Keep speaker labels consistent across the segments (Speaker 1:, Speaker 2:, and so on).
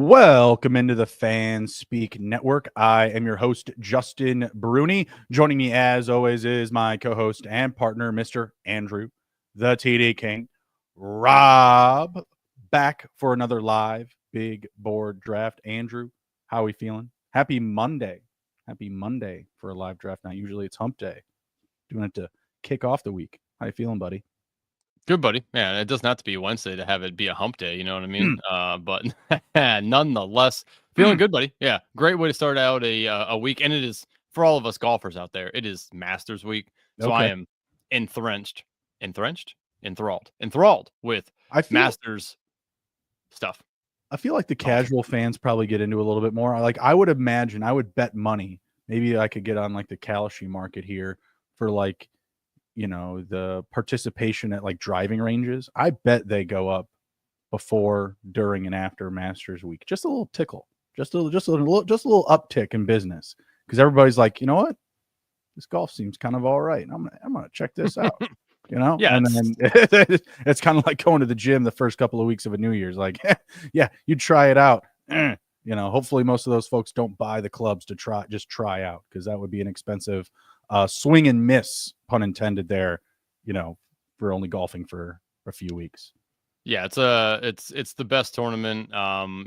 Speaker 1: Welcome into the Fan Speak Network. I am your host, Justin Bruni. Joining me, as always, is my co-host and partner, Mr. Andrew, the TD King. Rob, back for another live big board draft. Andrew, how are we feeling? Happy Monday. Happy Monday for a live draft night. Usually it's hump day. Doing it to kick off the week. How you feeling, buddy?
Speaker 2: Good, buddy. Yeah, it doesn't have to be Wednesday to have it be a hump day. You know what I mean? But nonetheless, feeling good, buddy. Yeah, great way to start out a week, and it is for all of us golfers out there. It is Masters week, so I
Speaker 1: Okay.
Speaker 2: am enthralled with Masters stuff.
Speaker 1: I feel like the casual fans probably get into a little bit more. I would imagine I would bet money. Maybe I could get on like the Kalshi market here for the participation at like driving ranges. I bet they go up before, during, and after Masters week. Just a little tickle, just a little uptick in business because everybody's like, you know what, this golf seems kind of all right. I'm gonna check this out.
Speaker 2: Yeah,
Speaker 1: and then it's kind of like going to the gym the first couple of weeks of a New Year's. Like, yeah, you try it out. Hopefully most of those folks don't buy the clubs to try out because that would be an expensive swing and miss, pun intended there, for only golfing for a few weeks.
Speaker 2: Yeah, it's the best tournament.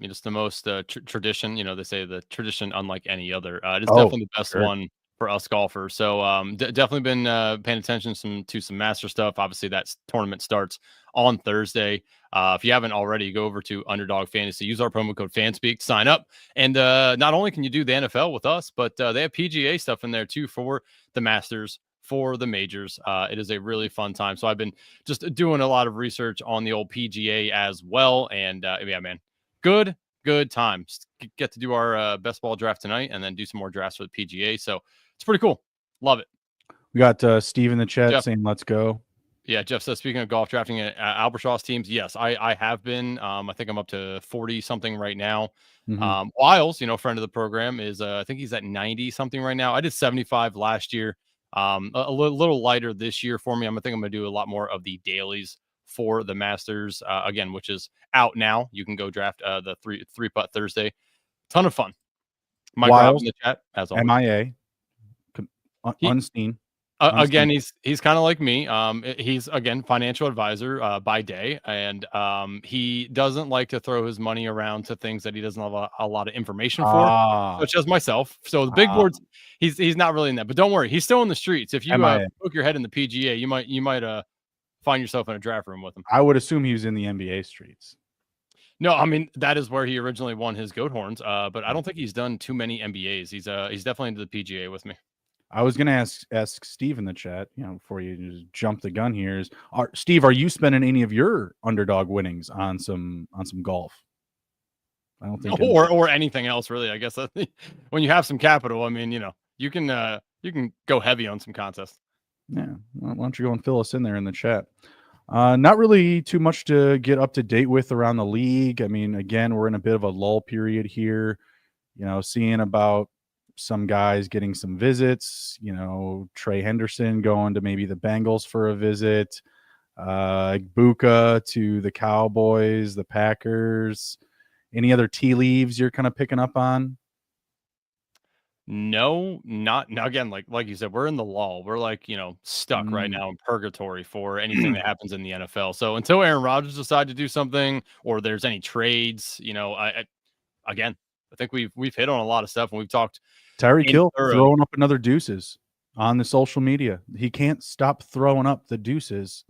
Speaker 2: It's the most tradition. They say the tradition unlike any other. It is definitely the best one for us golfers. So definitely been paying attention to some master stuff. Obviously, that tournament starts on Thursday. If you haven't already, go over to Underdog Fantasy. Use our promo code FANSPEAK to sign up. And not only can you do the NFL with us, but they have PGA stuff in there too for the Masters, for the majors. It is a really fun time. So I've been just doing a lot of research on the old PGA as well. And yeah, man, good time. Get to do our best ball draft tonight and then do some more drafts for the PGA. So it's pretty cool. Love it.
Speaker 1: We got Steve in the chat Jeff saying, let's go.
Speaker 2: Yeah, Jeff says, speaking of golf drafting at Albatross teams, yes, I have been. I think I'm up to 40 something right now.
Speaker 1: Mm-hmm.
Speaker 2: Wiles, friend of the program, is I think he's at 90 something right now. I did 75 last year. A little lighter this year for me. I'm going to do a lot more of the dailies for the Masters again, which is out now. You can go draft the three putt Thursday. Ton of fun. Mike Rob in the chat as always.
Speaker 1: MIA, unseen.
Speaker 2: Again, he's kind of like me. He's again financial advisor by day, and he doesn't like to throw his money around to things that he doesn't have a lot of information for, such as myself. So the big boards, he's not really in that. But don't worry, he's still in the streets. If you poke your head in the PGA, you might find yourself in a draft room with him.
Speaker 1: I would assume he was in the NBA streets.
Speaker 2: No, I mean that is where he originally won his goat horns. But I don't think he's done too many NBAs. He's definitely into the PGA with me.
Speaker 1: I was going to ask Steve in the chat, before you just jump the gun here, Steve, are you spending any of your underdog winnings on some golf? I don't think,
Speaker 2: or anything else really. I guess when you have some capital, I mean, you can go heavy on some contests.
Speaker 1: Yeah, why don't you go and fill us in there in the chat? Not really too much to get up to date with around the league. I mean, again, we're in a bit of a lull period here. Seeing about some guys getting some visits, Trey Henderson going to maybe the Bengals for a visit, Buka to the Cowboys, the Packers. Any other tea leaves you're kind of picking up on?
Speaker 2: No, not again. Like you said, we're in the lull. We're stuck right now in purgatory for anything that happens in the NFL. So until Aaron Rodgers decides to do something or there's any trades, I think we've hit on a lot of stuff and we've talked.
Speaker 1: Tyreek Hill throwing up another deuces on the social media. He can't stop throwing up the deuces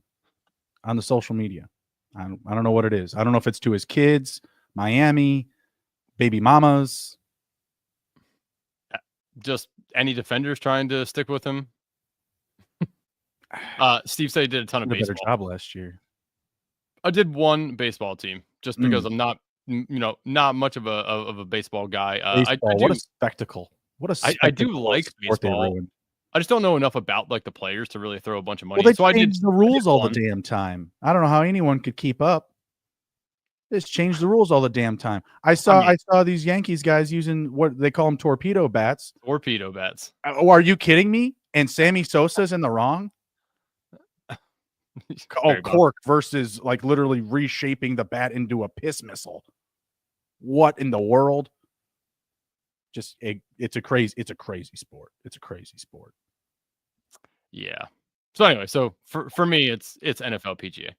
Speaker 1: on the social media. I don't know what it is. I don't know if it's to his kids, Miami, baby mamas.
Speaker 2: Just any defenders trying to stick with him. Steve said he did a ton of baseball.
Speaker 1: Better job last year.
Speaker 2: I did one baseball team just because I'm not, not much of a baseball guy.
Speaker 1: Baseball, what a spectacle.
Speaker 2: I do like baseball. I just don't know enough about the players to really throw a bunch of money.
Speaker 1: Well, they change the rules all the damn time. I don't know how anyone could keep up. They just change the rules all the damn time. I saw these Yankees guys using what they call them torpedo bats.
Speaker 2: Torpedo bats.
Speaker 1: Oh, are you kidding me? And Sammy Sosa's in the wrong? Cork versus literally reshaping the bat into a piss missile. What in the world? Just it's a crazy sport. It's a crazy sport.
Speaker 2: Yeah. So anyway, so for me, it's NFL PGA.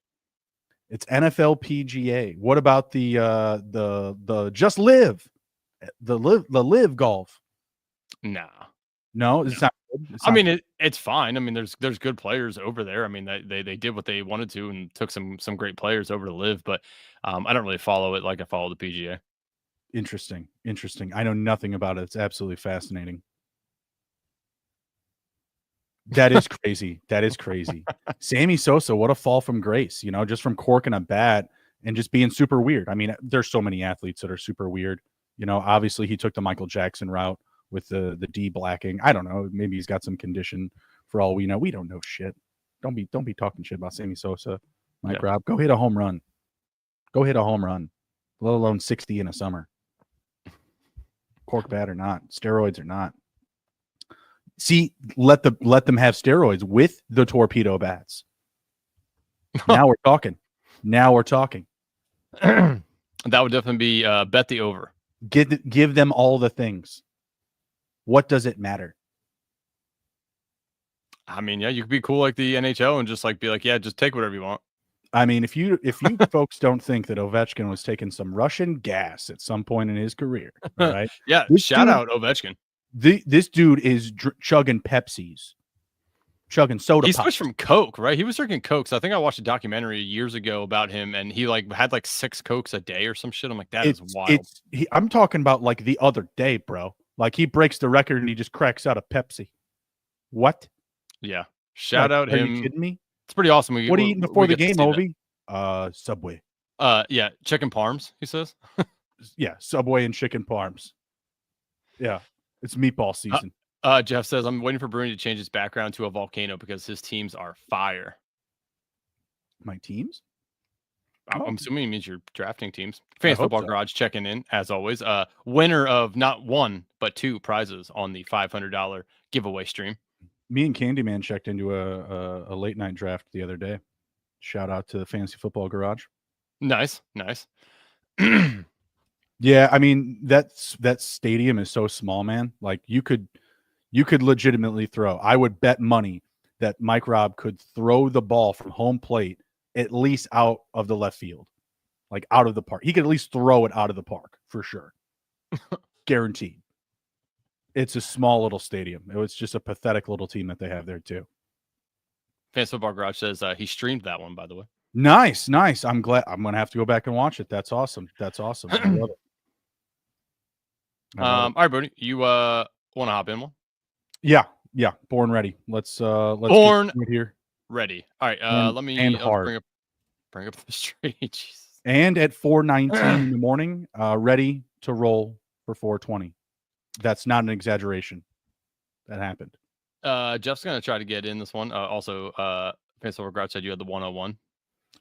Speaker 1: It's NFL PGA. What about the just live, the live golf?
Speaker 2: Nah.
Speaker 1: No, it's not good.
Speaker 2: I mean, it's fine. I mean, there's good players over there. I mean, they did what they wanted to and took some great players over to live, but I don't really follow it like I follow the PGA.
Speaker 1: Interesting. I know nothing about it. It's absolutely fascinating. That is crazy. Sammy Sosa, what a fall from grace, just from corking a bat and just being super weird. I mean, there's so many athletes that are super weird. Obviously he took the Michael Jackson route with the de-blacking. I don't know. Maybe he's got some condition for all we know. We don't know shit. Don't be talking shit about Sammy Sosa. Mike Rob, go hit a home run. Let alone 60 in a summer. Cork bat or not, steroids or not. See, let them have steroids with the torpedo bats. Now we're talking.
Speaker 2: That would definitely be bet the over.
Speaker 1: Give them all the things. What does it matter?
Speaker 2: I mean, yeah, you could be cool like the NHL and just be like, yeah, just take whatever you want.
Speaker 1: I mean, if you folks don't think that Ovechkin was taking some Russian gas at some point in his career, all right?
Speaker 2: Yeah, shout out Ovechkin.
Speaker 1: This dude is chugging Pepsis, chugging soda.
Speaker 2: He switched from Coke, right? He was drinking Coke. So I think I watched a documentary years ago about him, and he had 6 Cokes a day or some shit. I'm like, that is wild.
Speaker 1: I'm talking about the other day, bro. He breaks the record and he just cracks out a Pepsi. What?
Speaker 2: Yeah. Shout out him.
Speaker 1: Are you kidding me?
Speaker 2: It's pretty awesome.
Speaker 1: What are you eating before the game, Ovi? Subway.
Speaker 2: Yeah, chicken parms, he says.
Speaker 1: Yeah, Subway and chicken parms. Yeah, it's meatball season.
Speaker 2: Jeff says, I'm waiting for Bruni to change his background to a volcano because his teams are fire.
Speaker 1: My teams?
Speaker 2: I'm assuming he means your drafting teams. Fantasy Football Garage checking in, as always. Winner of not 1, but 2 prizes on the $500 giveaway stream.
Speaker 1: Me and Candyman checked into a late night draft the other day. Shout out to the Fantasy Football Garage.
Speaker 2: Nice.
Speaker 1: Yeah, I mean that stadium is so small, man. You could legitimately throw. I would bet money that Mike Robb could throw the ball from home plate at least out of the left field, out of the park. He could at least throw it out of the park for sure, guaranteed. It's a small little stadium. It was just a pathetic little team that they have there too.
Speaker 2: Fantasy Football Garage says he streamed that one, by the way.
Speaker 1: Nice. I'm glad. I'm gonna have to go back and watch it. That's awesome. I love it.
Speaker 2: All right, Brody, you want to hop in one?
Speaker 1: Yeah. Born ready. Let's
Speaker 2: Born
Speaker 1: here.
Speaker 2: Ready. All right. Let me bring up the street. Jesus.
Speaker 1: And at 4:19 in the morning, ready to roll for 4:20. That's not an exaggeration. That happened.
Speaker 2: Jeff's gonna try to get in this one. Also, Fantasy Football Garage said you had the 101.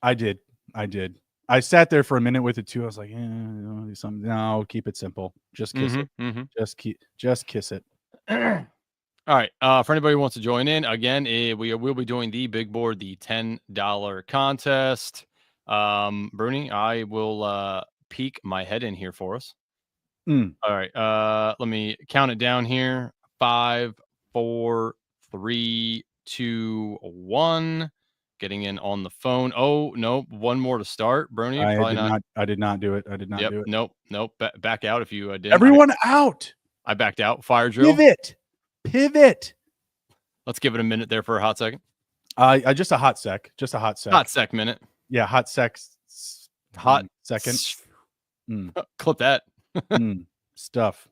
Speaker 1: I did. I sat there for a minute with it too. I was like, do something. No, keep it simple. Just kiss it.
Speaker 2: Mm-hmm.
Speaker 1: Just kiss it.
Speaker 2: All right. For anybody who wants to join in, again, we will be doing the big board, the $10 contest. Bruni, I will peek my head in here for us. All right. Let me count it down here. 5, 4, 3, 2, 1. Getting in on the phone. Oh, no. One more to start. Bruni,
Speaker 1: I did not do it. Do it.
Speaker 2: Nope. Back out if you didn't.
Speaker 1: Everyone out.
Speaker 2: I backed out. Fire drill.
Speaker 1: Pivot.
Speaker 2: Let's give it a minute there for a hot second.
Speaker 1: Just a hot sec.
Speaker 2: Hot sec minute.
Speaker 1: Yeah, hot sec.
Speaker 2: Hot
Speaker 1: second.
Speaker 2: Clip that.
Speaker 1: Stuff.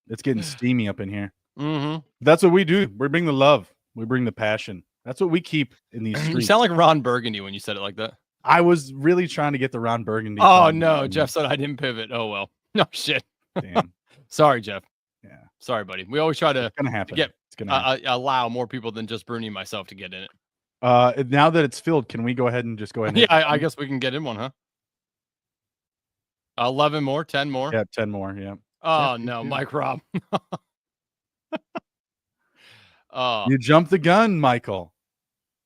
Speaker 1: It's getting steamy up in here.
Speaker 2: Mm-hmm.
Speaker 1: That's what we do. We bring the love. We bring the passion. That's what we keep in these streets.
Speaker 2: You sound like Ron Burgundy when you said it like that.
Speaker 1: I was really trying to get the Ron Burgundy.
Speaker 2: Oh, no. Jeff said I didn't pivot. Oh, well. No shit.
Speaker 1: Damn.
Speaker 2: Sorry, Jeff.
Speaker 1: Yeah.
Speaker 2: Sorry, buddy. We always try to
Speaker 1: it's gonna happen.
Speaker 2: Allow more people than just Bruni and myself to get in it.
Speaker 1: Now that it's filled, can we go ahead and just go ahead?
Speaker 2: Yeah, I guess we can get in one, huh? 11 more, 10 more.
Speaker 1: Yeah, 10 more. Yeah.
Speaker 2: Oh no, Mike Robb.
Speaker 1: You jumped the gun, Michael.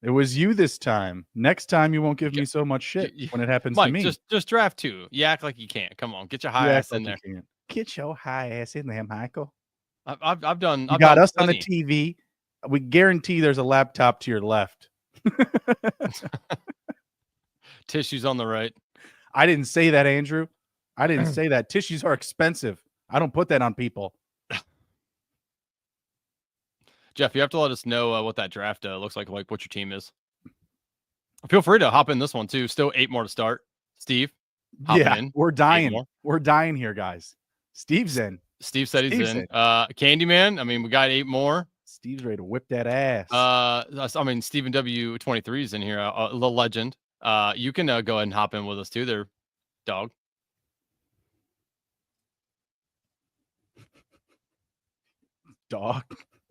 Speaker 1: It was you this time. Next time you won't give me so much shit when it happens
Speaker 2: Mike,
Speaker 1: to me.
Speaker 2: Just draft 2. You act like you can't. Come on, get your high
Speaker 1: You
Speaker 2: ass
Speaker 1: act
Speaker 2: in
Speaker 1: like
Speaker 2: there.
Speaker 1: you can't. Get your high ass in there, Michael.
Speaker 2: I've done.
Speaker 1: You got us on the TV. We guarantee there's a laptop to your left.
Speaker 2: Tissues on the right.
Speaker 1: I didn't say that, Andrew. I didn't say that. Tissues are expensive. I don't put that on people.
Speaker 2: Jeff, you have to let us know what that draft looks like what your team is. Feel free to hop in this one too. Still 8 more to start. Steve, in.
Speaker 1: We're dying. We're dying here, guys. Steve's in.
Speaker 2: Steve said he's in. Candyman, I mean, we got 8 more.
Speaker 1: Steve's ready to whip that ass.
Speaker 2: I mean, Stephen W23 is in here, the legend. You can go ahead and hop in with us too there, dog.
Speaker 1: Dog.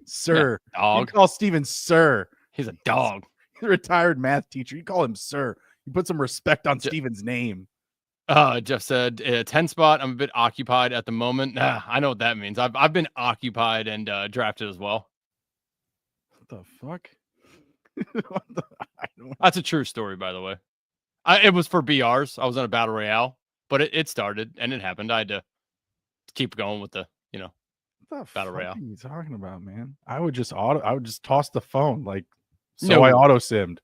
Speaker 1: Sir.
Speaker 2: Yeah, dog.
Speaker 1: You call Steven sir.
Speaker 2: He's a dog.
Speaker 1: He's a retired math teacher. You call him sir. You put some respect on Steven's name.
Speaker 2: Jeff said 10 spot. I'm a bit occupied at the moment. I know what that means. I've been occupied and drafted as well.
Speaker 1: What the fuck?
Speaker 2: That's a true story, by the way. It was for BRs. I was in a battle royale, but it started and it happened. I had to keep going with the
Speaker 1: what the
Speaker 2: battle royale.
Speaker 1: What are you talking about, man? I would just toss the phone I auto simmed.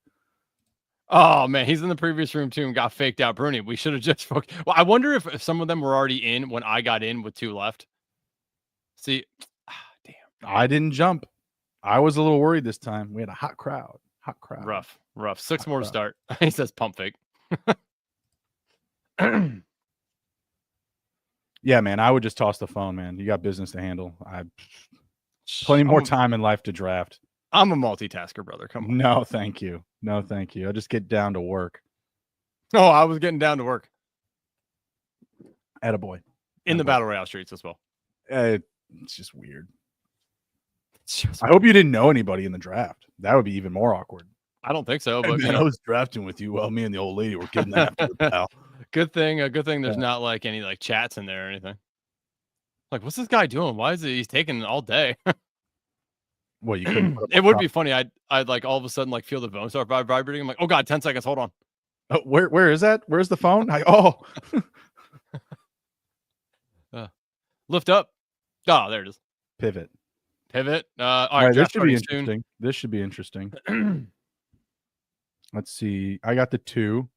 Speaker 2: Oh man, he's in the previous room too and got faked out. Bruni, we should have just well, I wonder if some of them were already in when I got in with 2 left. See, damn.
Speaker 1: I didn't jump. I was a little worried this time. We had a hot crowd.
Speaker 2: Rough. 6 more to start. He says pump fake.
Speaker 1: Yeah, man, I would just toss the phone, man. You got business to handle. Plenty more time in life to draft.
Speaker 2: I'm a multitasker, brother. Come on.
Speaker 1: No, thank you. I'll just get down to work.
Speaker 2: Oh, I was getting down to work.
Speaker 1: Attaboy.
Speaker 2: In the battle royale streets as well.
Speaker 1: It's just weird. I hope you didn't know anybody in the draft. That would be even more awkward.
Speaker 2: I don't think so, but
Speaker 1: I was drafting with you while me and the old lady were kidnapped.
Speaker 2: Good thing there's not like any like chats in there or anything. Like, what's this guy doing? Why is he's taking all day?
Speaker 1: Well, you couldn't.
Speaker 2: It would be funny. I'd like all of a sudden like feel the phone start vibrating. I'm like, oh god, 10 seconds. Hold on.
Speaker 1: Oh, where is that? Where's the phone?
Speaker 2: Lift up. Oh, there it is.
Speaker 1: Pivot.
Speaker 2: All right,
Speaker 1: this should be interesting. This should be interesting. Let's see. I got the 2.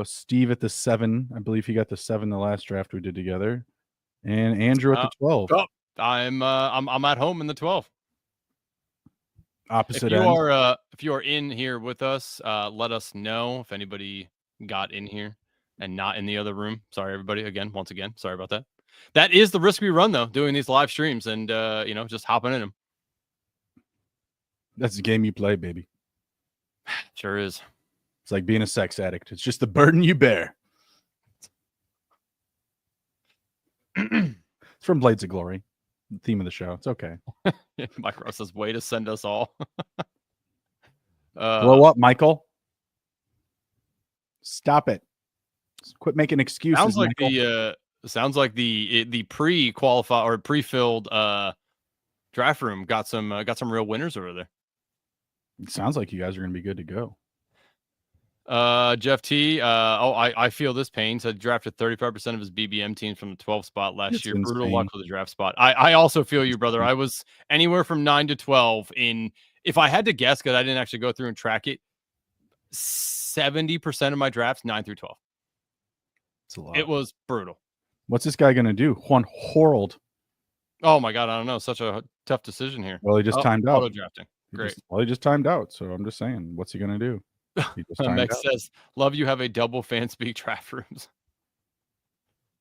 Speaker 1: Steve at the 7. I believe he got the 7 the last draft we did together. And Andrew at the 12.
Speaker 2: Oh, I'm at home in the 12.
Speaker 1: Opposite
Speaker 2: end.
Speaker 1: If
Speaker 2: you are in here with us, let us know if anybody got in here and not in the other room. Sorry, everybody. Once again, sorry about that. That is the risk we run, though, doing these live streams and just hopping in them.
Speaker 1: That's the game you play, baby.
Speaker 2: Sure is.
Speaker 1: It's like being a sex addict. It's just the burden you bear. It's from Blades of Glory, the theme of the show. It's okay.
Speaker 2: Mike Ross says, way to send us all.
Speaker 1: Blow up, Michael. Stop it. Quit making excuses.
Speaker 2: Sounds like the pre-qualify or pre-filled draft room got some real winners over there.
Speaker 1: It sounds like you guys are going to be good to go.
Speaker 2: Jeff T. I feel this pain. Said drafted 35% of his BBM teams from the 12 spot last year. Brutal luck with the draft spot. I also feel you, brother. I was anywhere from 9 to 12 in. If I had to guess, because I didn't actually go through and track it, 70% of my drafts 9 through 12.
Speaker 1: It's a lot.
Speaker 2: It was brutal.
Speaker 1: What's this guy going to do? Juan Horold.
Speaker 2: Oh my god, I don't know. Such a tough decision here.
Speaker 1: Well, he just timed out.
Speaker 2: Auto drafting. Great.
Speaker 1: He just timed out. So I'm just saying, what's he going to do?
Speaker 2: Mex says, love you have a double fan speak draft rooms.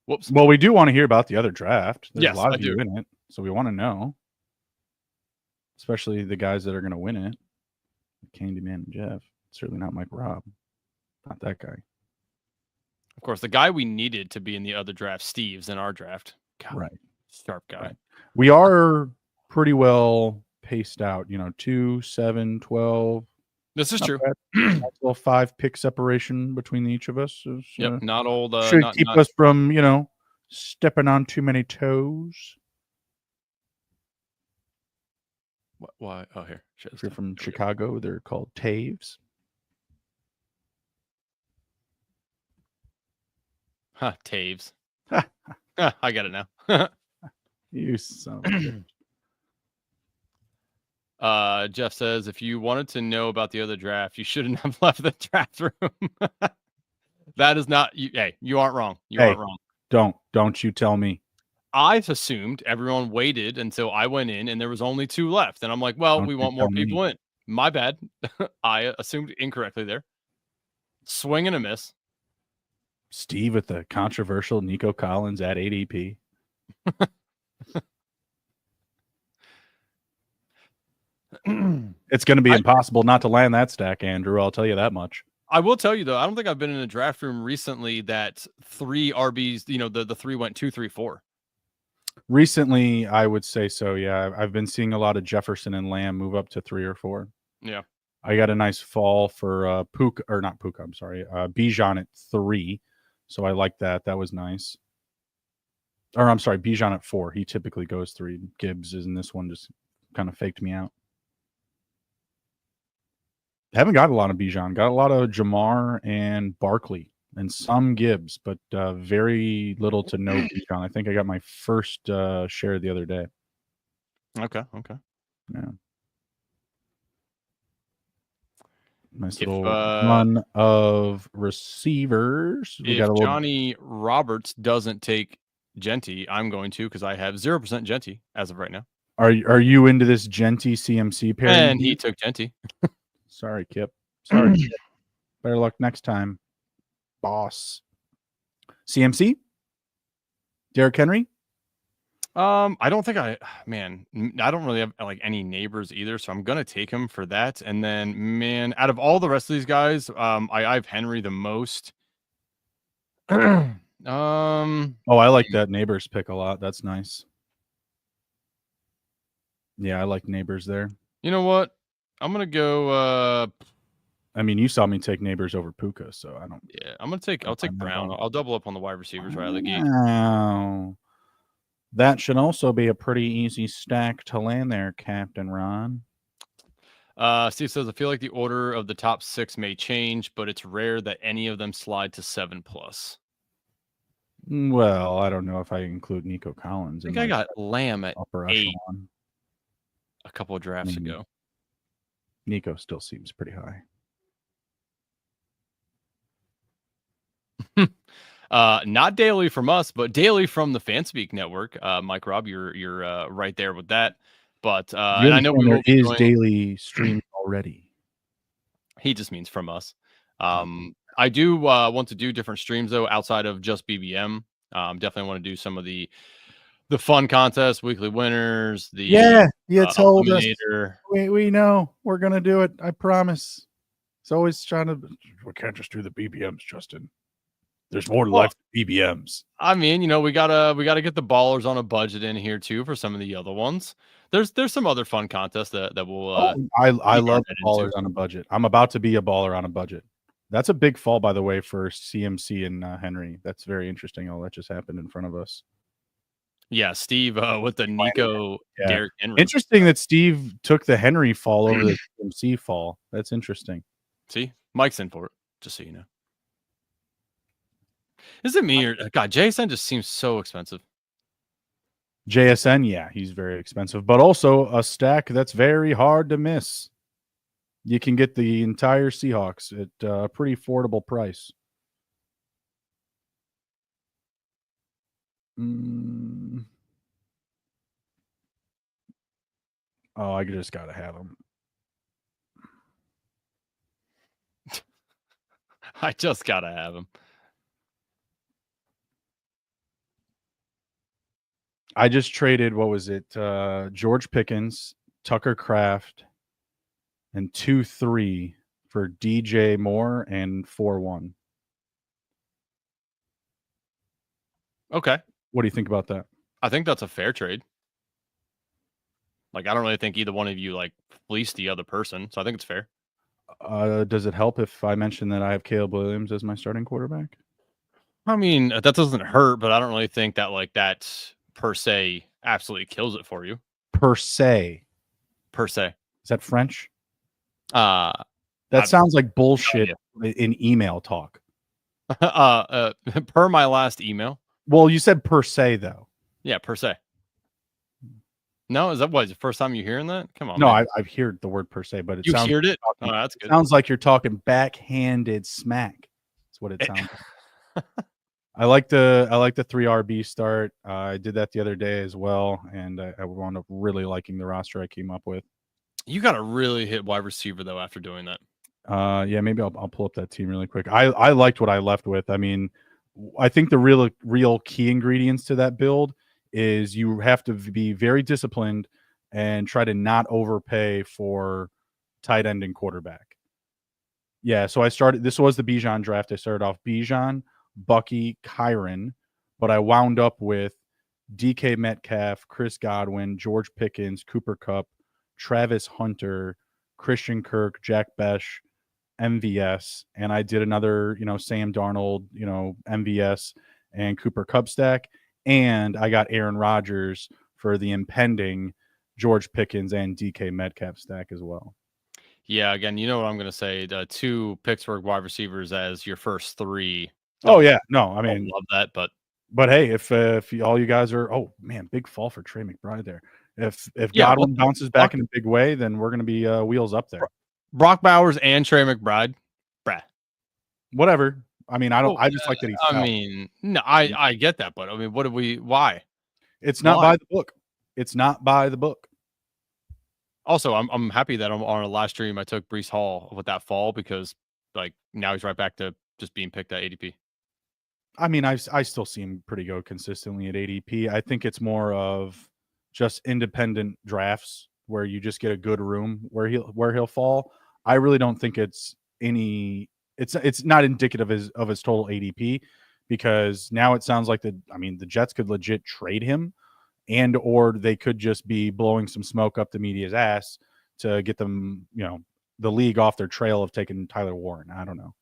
Speaker 2: Whoops.
Speaker 1: Well, we do want to hear about the other draft. There's
Speaker 2: yes,
Speaker 1: a lot of you in it. So we want to know. Especially the guys that are going to win it. Candyman and Jeff. Certainly not Mike Rob. Not that guy.
Speaker 2: Of course, the guy we needed to be in the other draft, Steve's in our draft. God,
Speaker 1: right.
Speaker 2: Sharp guy.
Speaker 1: Right. We are pretty well paced out. 2, 7, 12.
Speaker 2: This is true.
Speaker 1: Well, 5 pick separation between each of us. Is,
Speaker 2: not old.
Speaker 1: Should keep us from, stepping on too many toes.
Speaker 2: Why? Oh, here.
Speaker 1: If you're from Chicago, they're called Taves.
Speaker 2: Huh, Taves. I got it now.
Speaker 1: You son of a bitch.
Speaker 2: Jeff says, if you wanted to know about the other draft, you shouldn't have left the draft room. That is not you. Hey, you aren't wrong. You aren't wrong.
Speaker 1: Don't you tell me.
Speaker 2: I've assumed everyone waited until I went in and there was only 2 left. And I'm like, well, we want more people in. My bad. I assumed incorrectly there. Swing and a miss.
Speaker 1: Steve with the controversial Nico Collins at ADP. It's going to be impossible not to land that stack, Andrew. I'll tell you that much.
Speaker 2: I will tell you, though, I don't think I've been in a draft room recently that 3 RBs, the 3 went 2, 3, 4.
Speaker 1: Recently, I would say so. Yeah, I've been seeing a lot of Jefferson and Lamb move up to 3 or 4.
Speaker 2: Yeah,
Speaker 1: I got a nice fall for Puka, or not Puka. I'm sorry, Bijan at 3. So I like that. That was nice. Or I'm sorry, Bijan at 4. He typically goes 3. Gibbs is in this one, just kind of faked me out. Haven't got a lot of Bijan. Got a lot of Jamar and Barkley and some Gibbs, but very little to no Bijan. I think I got my first share the other day.
Speaker 2: Okay.
Speaker 1: Yeah. Nice little run of receivers.
Speaker 2: We got Johnny Roberts doesn't take Genty, I'm going to, because I have 0% Genty as of right now.
Speaker 1: Are you into this Genty CMC pair?
Speaker 2: And he took Genty.
Speaker 1: Sorry, Kip. Sorry. Kip. Better luck next time, boss. CMC? Derrick Henry?
Speaker 2: I don't think I don't really have like any neighbors either, so I'm gonna take him for that. And then, man, out of all the rest of these guys, I have Henry the most.
Speaker 1: Oh, I like that neighbors pick a lot. That's nice. Yeah, I like neighbors there.
Speaker 2: You know what? I'm gonna go.
Speaker 1: I mean, you saw me take neighbors over Puka, so I don't.
Speaker 2: Yeah, I'll take Brown. I'll double up on the wide receivers right out of the gate.
Speaker 1: Wow. That should also be a pretty easy stack to land there, Captain Ron.
Speaker 2: Steve says, I feel like the order of the top 6 may change, but it's rare that any of them slide to 7+.
Speaker 1: Well, I don't know if I include Nico Collins.
Speaker 2: I think I got Lamb at
Speaker 1: upper
Speaker 2: 8
Speaker 1: echelon
Speaker 2: a couple of drafts ago.
Speaker 1: Nico still seems pretty high.
Speaker 2: Not daily from us, but daily from the Fanspeak network. Mike Rob, you're right there with that. But and I know
Speaker 1: there is daily stream already.
Speaker 2: He just means from us. I do want to do different streams though outside of just BBM. Definitely want to do some of the fun contests, weekly winners.
Speaker 1: You told us. We know we're gonna do it. I promise. It's always trying to. We can't just do the BBMs, Justin. There's more to life than BBMs.
Speaker 2: I mean, we gotta get the ballers on a budget in here too for some of the other ones. There's some other fun contests that will.
Speaker 1: I love ballers on a budget. I'm about to be a baller on a budget. That's a big fall, by the way, for CMC and Henry. That's very interesting. All that just happened in front of us.
Speaker 2: Yeah, Steve with the Nico Derrick Henry.
Speaker 1: Interesting that Steve took the Henry fall over the CMC fall. That's interesting.
Speaker 2: See, Mike's in for it, just so you know. Is it me or God? JSN just seems so expensive.
Speaker 1: JSN, yeah, he's very expensive, but also a stack that's very hard to miss. You can get the entire Seahawks at a pretty affordable price. Oh, I just got to have him.
Speaker 2: I just got to have him.
Speaker 1: I just traded, what was it? George Pickens, Tucker Kraft, and 2-3 for DJ Moore and 4-1.
Speaker 2: Okay.
Speaker 1: What do you think about that?
Speaker 2: I think that's a fair trade. Like, I don't really think either one of you like fleeced the other person, so I think it's fair.
Speaker 1: Does it help if I mention that I have Caleb Williams as my starting quarterback?
Speaker 2: I mean, that doesn't hurt, but I don't really think that like that per se absolutely kills it for you.
Speaker 1: Per se.
Speaker 2: per se.
Speaker 1: Is that French?
Speaker 2: That
Speaker 1: sounds like bullshit in email talk.
Speaker 2: Per my last email.
Speaker 1: Well, you said per se though.
Speaker 2: Yeah, per se. No, is that what? Is the first time you're hearing that? Come on.
Speaker 1: No,
Speaker 2: man.
Speaker 1: I've heard the word per se, but it
Speaker 2: you
Speaker 1: sounds.
Speaker 2: Heard it? Oh, that's good.
Speaker 1: It sounds like you're talking backhanded smack. That's what it sounds like. I like the 3 RB start. I did that the other day as well, and I wound up really liking the roster I came up with.
Speaker 2: You got to really hit wide receiver though after doing that.
Speaker 1: Yeah, maybe I'll pull up that team really quick. I liked what I left with. I mean, I think the real key ingredients to that build is you have to be very disciplined and try to not overpay for tight end and quarterback. Yeah, so this was the Bijan draft. I started off Bijan, Bucky, Kyron, but I wound up with DK Metcalf, Chris Godwin, George Pickens, Cooper Kupp, Travis Hunter, Christian Kirk, Jack Besh, MVS, and I did another, Sam Darnold, MVS and Cooper Kupp stack, and I got Aaron Rodgers for the impending George Pickens and DK Metcalf stack as well.
Speaker 2: Yeah, again, you know what I'm going to say. The 2 Pittsburgh wide receivers as your first 3.
Speaker 1: Oh yeah, no, I mean,
Speaker 2: love that, but
Speaker 1: hey, if all you guys are, oh man, big fall for Trey McBride there. If Godwin bounces back in a big way, then we're going to be wheels up there.
Speaker 2: Brock Bowers and Trey McBride, bruh.
Speaker 1: Whatever. I mean, I just like that he fell.
Speaker 2: I mean, no, I get that, but I mean, why?
Speaker 1: It's not by the book. It's not by the book.
Speaker 2: Also, I'm happy that on our last stream I took Breece Hall with that fall because like now he's right back to just being picked at ADP.
Speaker 1: I mean, I still see him pretty good consistently at ADP. I think it's more of just independent drafts where you just get a good room where he'll fall. I really don't think it's not indicative of his total ADP, because now it sounds like the Jets could legit trade him, and or they could just be blowing some smoke up the media's ass to get them, the league off their trail of taking Tyler Warren. I don't know.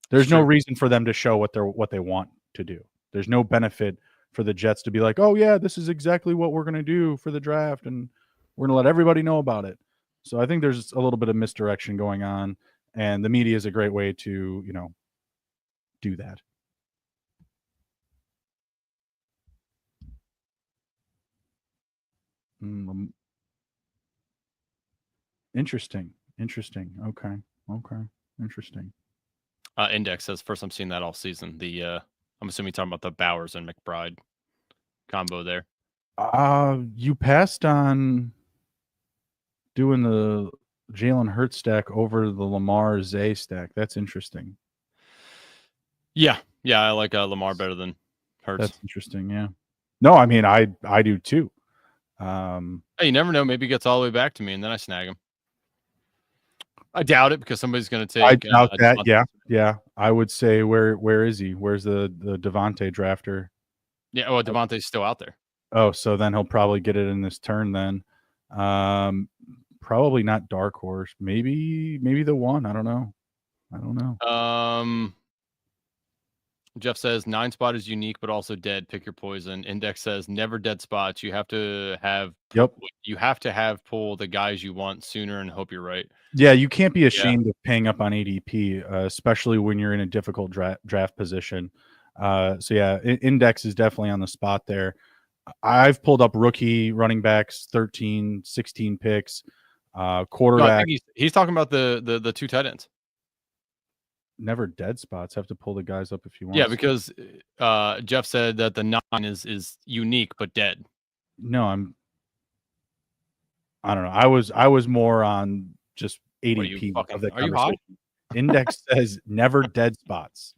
Speaker 1: There's no reason for them to show what they want to do. There's no benefit for the Jets to be like, oh yeah, this is exactly what we're going to do for the draft, and we're going to let everybody know about it. So I think there's a little bit of misdirection going on, and the media is a great way to, do that. Interesting. Okay. Interesting.
Speaker 2: Index says first I'm seeing that all season. I'm assuming you're talking about the Bowers and McBride combo there.
Speaker 1: You passed on doing the Jalen Hurts stack over the Lamar Zay stack. That's interesting.
Speaker 2: Yeah, I like Lamar better than Hurts.
Speaker 1: That's interesting. Yeah. No, I mean I do too.
Speaker 2: Hey, you never know. Maybe he gets all the way back to me, and then I snag him. I doubt it because somebody's going to take.
Speaker 1: I doubt that. Devontae. Yeah. I would say where is he? Where's the Devontae drafter?
Speaker 2: Yeah. Well, Devontae's still out there.
Speaker 1: Oh, so then he'll probably get it in this turn then. Probably not dark horse. Maybe the one. I don't know.
Speaker 2: Jeff says 9 spot is unique, but also dead. Pick your poison. Index says never dead spots. You have to have.
Speaker 1: Yep.
Speaker 2: You have to have pull the guys you want sooner and hope you're right.
Speaker 1: Yeah, you can't be ashamed of paying up on ADP, especially when you're in a difficult draft position. So yeah, Index is definitely on the spot there. I've pulled up rookie running backs, 13, 16 picks, quarterback.
Speaker 2: No, I think he's talking about the 2 tight ends.
Speaker 1: Never dead spots. Have to pull the guys up if you want.
Speaker 2: Yeah, because Jeff said that the 9 is unique but dead.
Speaker 1: No, I don't know. I was more on just ADP of that conversation. Index says never dead spots.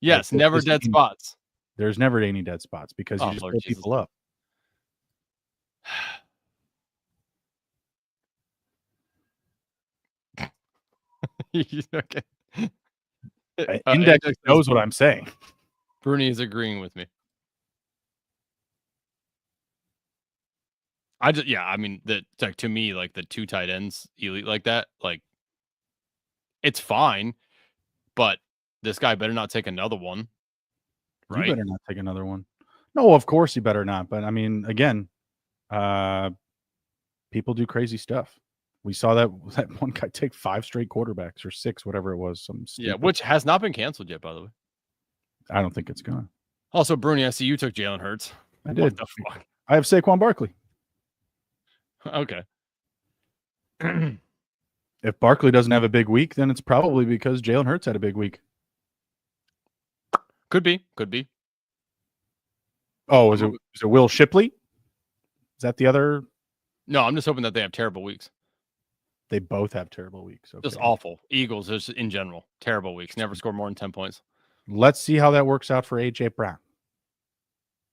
Speaker 2: Yes, never dead spots.
Speaker 1: There's never any dead spots because you just pull people up.
Speaker 2: Okay.
Speaker 1: Index knows what I'm saying.
Speaker 2: Bruni is agreeing with me. I mean, to me, like the 2 tight ends elite like that, like it's fine, but this guy better not take another one. Right?
Speaker 1: You better not take another one. No, of course you better not. But I mean, again, people do crazy stuff. We saw that one guy take 5 straight quarterbacks or 6, whatever it was. Some stupid.
Speaker 2: which has not been canceled yet, by the way.
Speaker 1: I don't think it's gonna.
Speaker 2: Also, Bruni, I see you took Jalen Hurts.
Speaker 1: I did.
Speaker 2: What the fuck?
Speaker 1: I have Saquon Barkley.
Speaker 2: Okay.
Speaker 1: If Barkley doesn't have a big week, then it's probably because Jalen Hurts had a big week.
Speaker 2: Could be.
Speaker 1: Oh, is it Will Shipley? Is that the other?
Speaker 2: No, I'm just hoping that they have terrible weeks.
Speaker 1: They both have terrible weeks. Okay.
Speaker 2: Just awful. Eagles, just in general, terrible weeks. Never score more than 10 points.
Speaker 1: Let's see how that works out for AJ Brown.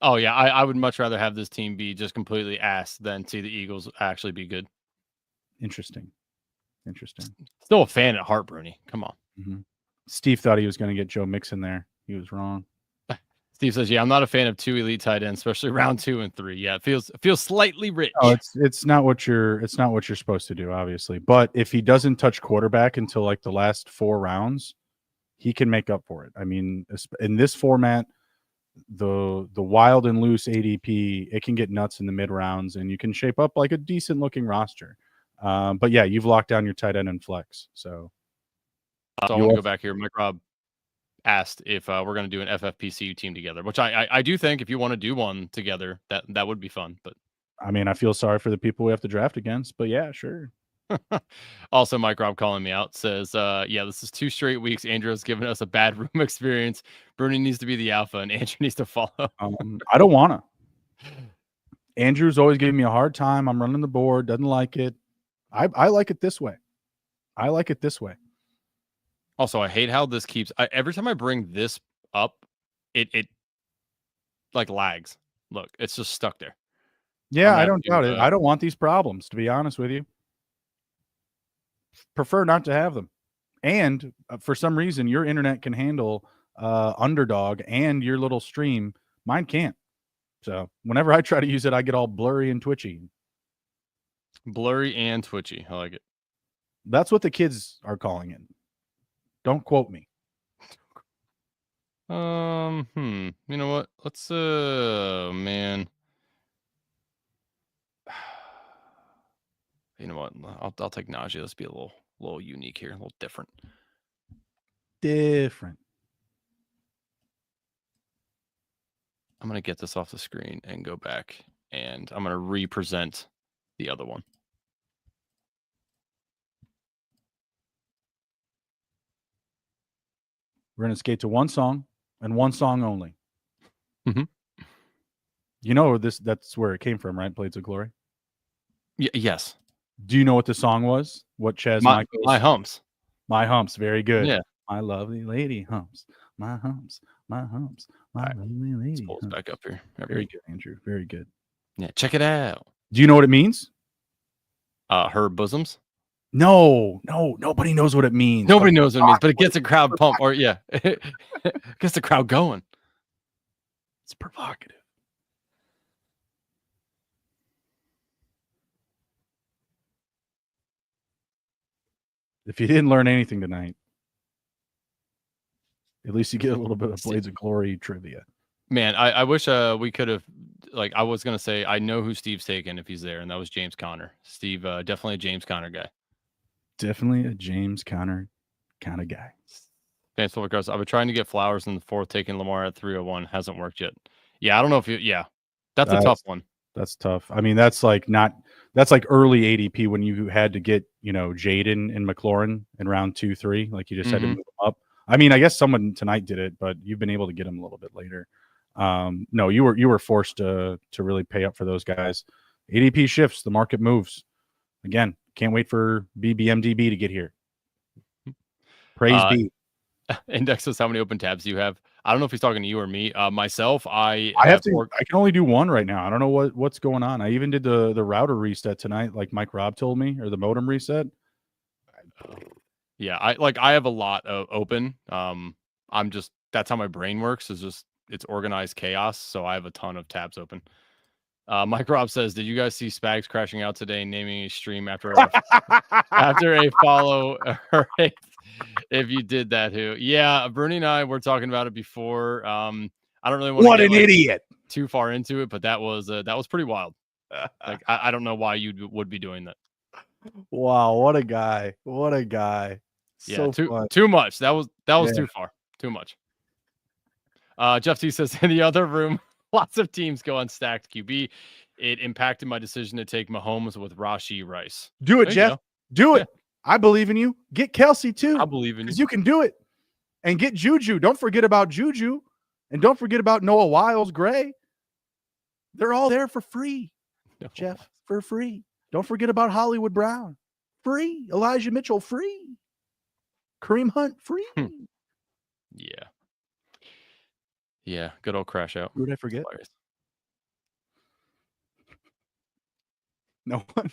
Speaker 2: Oh, yeah. I would much rather have this team be just completely ass than see the Eagles actually be good.
Speaker 1: Interesting.
Speaker 2: Still a fan at heart, Bruni. Come on.
Speaker 1: Mm-hmm. Steve thought he was going to get Joe Mixon there. He was wrong.
Speaker 2: Steve says, "Yeah, I'm not a fan of 2 elite tight ends, especially round 2 and 3. Yeah, it feels slightly rich."
Speaker 1: Oh, it's not what you're supposed to do, obviously. But if he doesn't touch quarterback until like the last 4 rounds, he can make up for it. I mean, in this format, the wild and loose ADP, it can get nuts in the mid rounds, and you can shape up like a decent looking roster. But yeah, you've locked down your tight end and flex. So
Speaker 2: I want to go back here. Mike Rob asked if we're going to do an FFPCU team together, which I do think if you want to do one together, that would be fun. But
Speaker 1: I mean, I feel sorry for the people we have to draft against, but yeah, sure.
Speaker 2: Also, Mike Rob calling me out says, yeah, this is 2 straight weeks. Andrew has given us a bad room experience. Bruni needs to be the alpha and Andrew needs to follow.
Speaker 1: I don't want to. Andrew's always giving me a hard time. I'm running the board. Doesn't like it. I like it this way.
Speaker 2: Also, I hate how this keeps. Every time I bring this up, it like lags. Look, it's just stuck there.
Speaker 1: Yeah, I don't doubt it. I don't want these problems, to be honest with you. Prefer not to have them. And for some reason, your internet can handle Underdog and your little stream. Mine can't. So whenever I try to use it, I get all blurry and twitchy.
Speaker 2: Blurry and twitchy. I like it.
Speaker 1: That's what the kids are calling it. Don't quote me.
Speaker 2: You know what? Let's man. You know what? I'll take Najee. Let's be a little unique here, a little different. I'm gonna get this off the screen and go back, and I'm gonna represent the other one.
Speaker 1: We're going to skate to one song and one song only.
Speaker 2: Mm-hmm.
Speaker 1: You know that's where it came from, right? Blades of Glory?
Speaker 2: Yes.
Speaker 1: Do you know what the song was? What Chazz Michaels?
Speaker 2: My humps.
Speaker 1: My humps. Very good.
Speaker 2: Yeah.
Speaker 1: My lovely lady humps. My humps. My humps. My lovely lady.
Speaker 2: Let's pull this back up here.
Speaker 1: Very good, Andrew. Very good.
Speaker 2: Yeah, check it out.
Speaker 1: Do you know what it means?
Speaker 2: Her bosoms.
Speaker 1: No, nobody knows what it means.
Speaker 2: Nobody knows what it means, but it gets the crowd pumped, or yeah, it gets the crowd going.
Speaker 1: It's provocative. If you didn't learn anything tonight, at least you get a little bit of Blades of Glory trivia.
Speaker 2: Man, I wish we could have, like, I was going to say, I know who Steve's taking if he's there, and that was James Conner. Steve, definitely a James Conner guy.
Speaker 1: Definitely a James Conner kind of guy.
Speaker 2: Thanks for the I've been trying to get Flowers in the 4th, taking Lamar at 301. Hasn't worked yet. Yeah, I don't know if that's a tough one.
Speaker 1: That's tough. I mean, that's like early ADP when you had to get, Jaden and McLaurin in round 2, 3. Like you just had to move them up. I mean, I guess someone tonight did it, but you've been able to get them a little bit later. No, you were forced to really pay up for those guys. ADP shifts, the market moves. Again, can't wait for BBMDB to get here. Praise be.
Speaker 2: Index says how many open tabs do you have? I don't know if he's talking to you or me. Myself, I
Speaker 1: can only do one right now. I don't know what's going on. I even did the router reset tonight, like Mike Rob told me, or the modem reset.
Speaker 2: Yeah, I have a lot open. That's how my brain works. It's organized chaos. So I have a ton of tabs open. Mike Rob says, "Did you guys see Spags crashing out today, naming a stream after a follow? If you did that, who? Yeah, Bruni and I were talking about it before. I don't really want to get
Speaker 1: idiot
Speaker 2: too far into it, but that was pretty wild. Like, I don't know why you would be doing that.
Speaker 1: Wow, what a guy. What a guy.
Speaker 2: Yeah,
Speaker 1: So fun.
Speaker 2: too much. That was
Speaker 1: Yeah.
Speaker 2: too far. Too much. Jeff T says, in the other room, lots of teams go unstacked QB. It impacted my decision to take Mahomes with Rashee Rice.
Speaker 1: Do it, Jeff. Do it. Yeah. I believe in you. Get Kelsey too.
Speaker 2: I believe in you.
Speaker 1: Because you can do it. And get Juju. Don't forget about Juju. And don't forget about Noah Wiles Gray. They're all there for free, Jeff, for free. Don't forget about Hollywood Brown. Free. Elijah Mitchell, free. Kareem Hunt, free.
Speaker 2: Yeah. Yeah, good old crash out.
Speaker 1: Who did I forget? No one.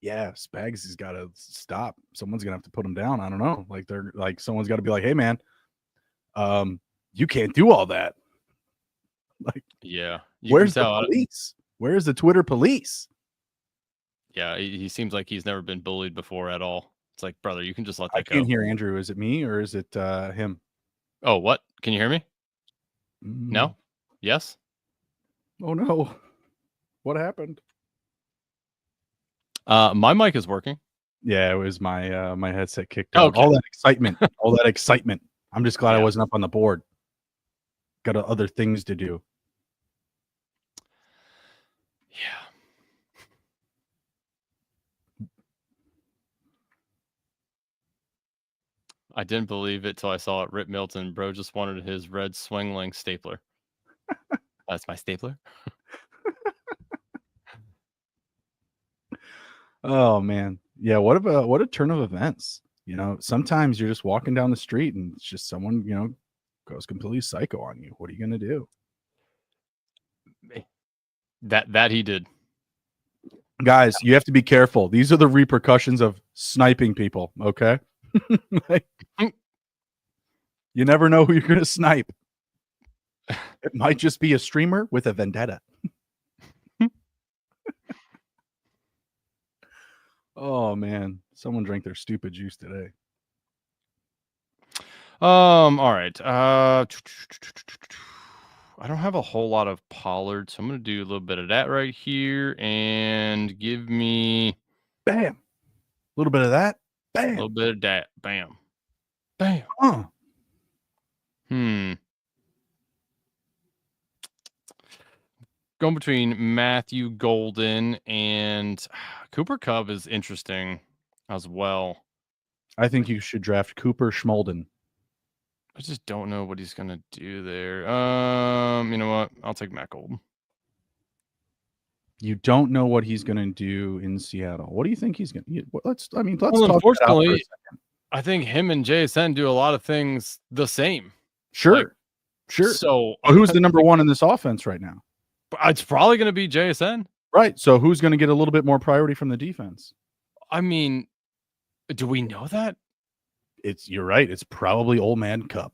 Speaker 1: Yeah, Spags has got to stop. Someone's gonna have to put him down. I don't know. Like they're like someone's got to be like, hey man, you can't do all that. Like,
Speaker 2: yeah,
Speaker 1: where's the police? Where's the Twitter police?
Speaker 2: Yeah, he seems like he's never been bullied before at all. It's like, brother, you can just let that go.
Speaker 1: I can't hear Andrew. Is it me or is it him?
Speaker 2: Oh, what? Can you hear me? No? Yes?
Speaker 1: Oh no. What happened?
Speaker 2: My mic is working.
Speaker 1: Yeah, it was my my headset kicked out. Okay. All that excitement. I'm just glad I wasn't up on the board. Got other things to do.
Speaker 2: Yeah. I didn't believe it till I saw it. Rip Milton, bro, just wanted his red Swingling stapler. That's my stapler.
Speaker 1: Oh man, yeah. What a turn of events. You know, sometimes you're just walking down the street and it's just someone, you know, goes completely psycho on you. What are you gonna do?
Speaker 2: That he did.
Speaker 1: Guys, you have to be careful. These are the repercussions of sniping people. Okay. Like, you never know who you're going to snipe. It might just be a streamer with a vendetta. Oh man, someone drank their stupid juice today.
Speaker 2: All right. I don't have a whole lot of Pollard, so I'm going to do a little bit of that right here and give me
Speaker 1: bam. A little bit of that. Bam.
Speaker 2: A little bit of that. Bam. Bam. Going between Matthew Golden and Cooper Kupp is interesting as well.
Speaker 1: I think you should draft Cooper Schmolden.
Speaker 2: I just don't know what he's going to do there. You know what? I'll take Matt Golden.
Speaker 1: You don't know what he's going to do in Seattle. What do you think he's going to? Let's talk
Speaker 2: unfortunately, for a second. I think him and JSN do a lot of things the same.
Speaker 1: Sure. So who's the number one in this offense right now?
Speaker 2: It's probably going to be JSN.
Speaker 1: Right. So who's going to get a little bit more priority from the defense?
Speaker 2: I mean, do we know that?
Speaker 1: You're right. It's probably old man Kupp.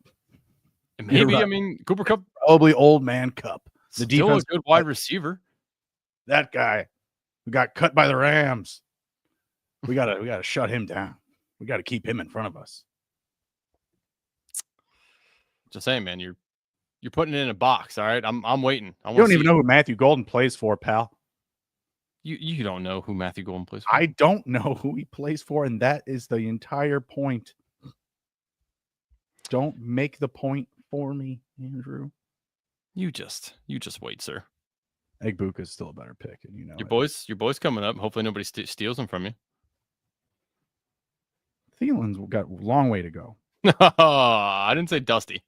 Speaker 2: Maybe. Right. I mean, Cooper Kupp.
Speaker 1: Probably old man Kupp.
Speaker 2: The defense, a good wide receiver.
Speaker 1: That guy who got cut by the Rams. We gotta shut him down. We got to keep him in front of us.
Speaker 2: Just saying, man, you're putting it in a box. All right. I'm waiting.
Speaker 1: You don't even know who Matthew Golden plays for, pal.
Speaker 2: You don't know who Matthew Golden plays for.
Speaker 1: I don't know who he plays for, and that is the entire point. Don't make the point for me, Andrew.
Speaker 2: You just wait, sir.
Speaker 1: Egbuka is still a better pick, and you know
Speaker 2: your boys coming up. Hopefully nobody steals them from you.
Speaker 1: Thielen's got a long way to go.
Speaker 2: I didn't say Dusty.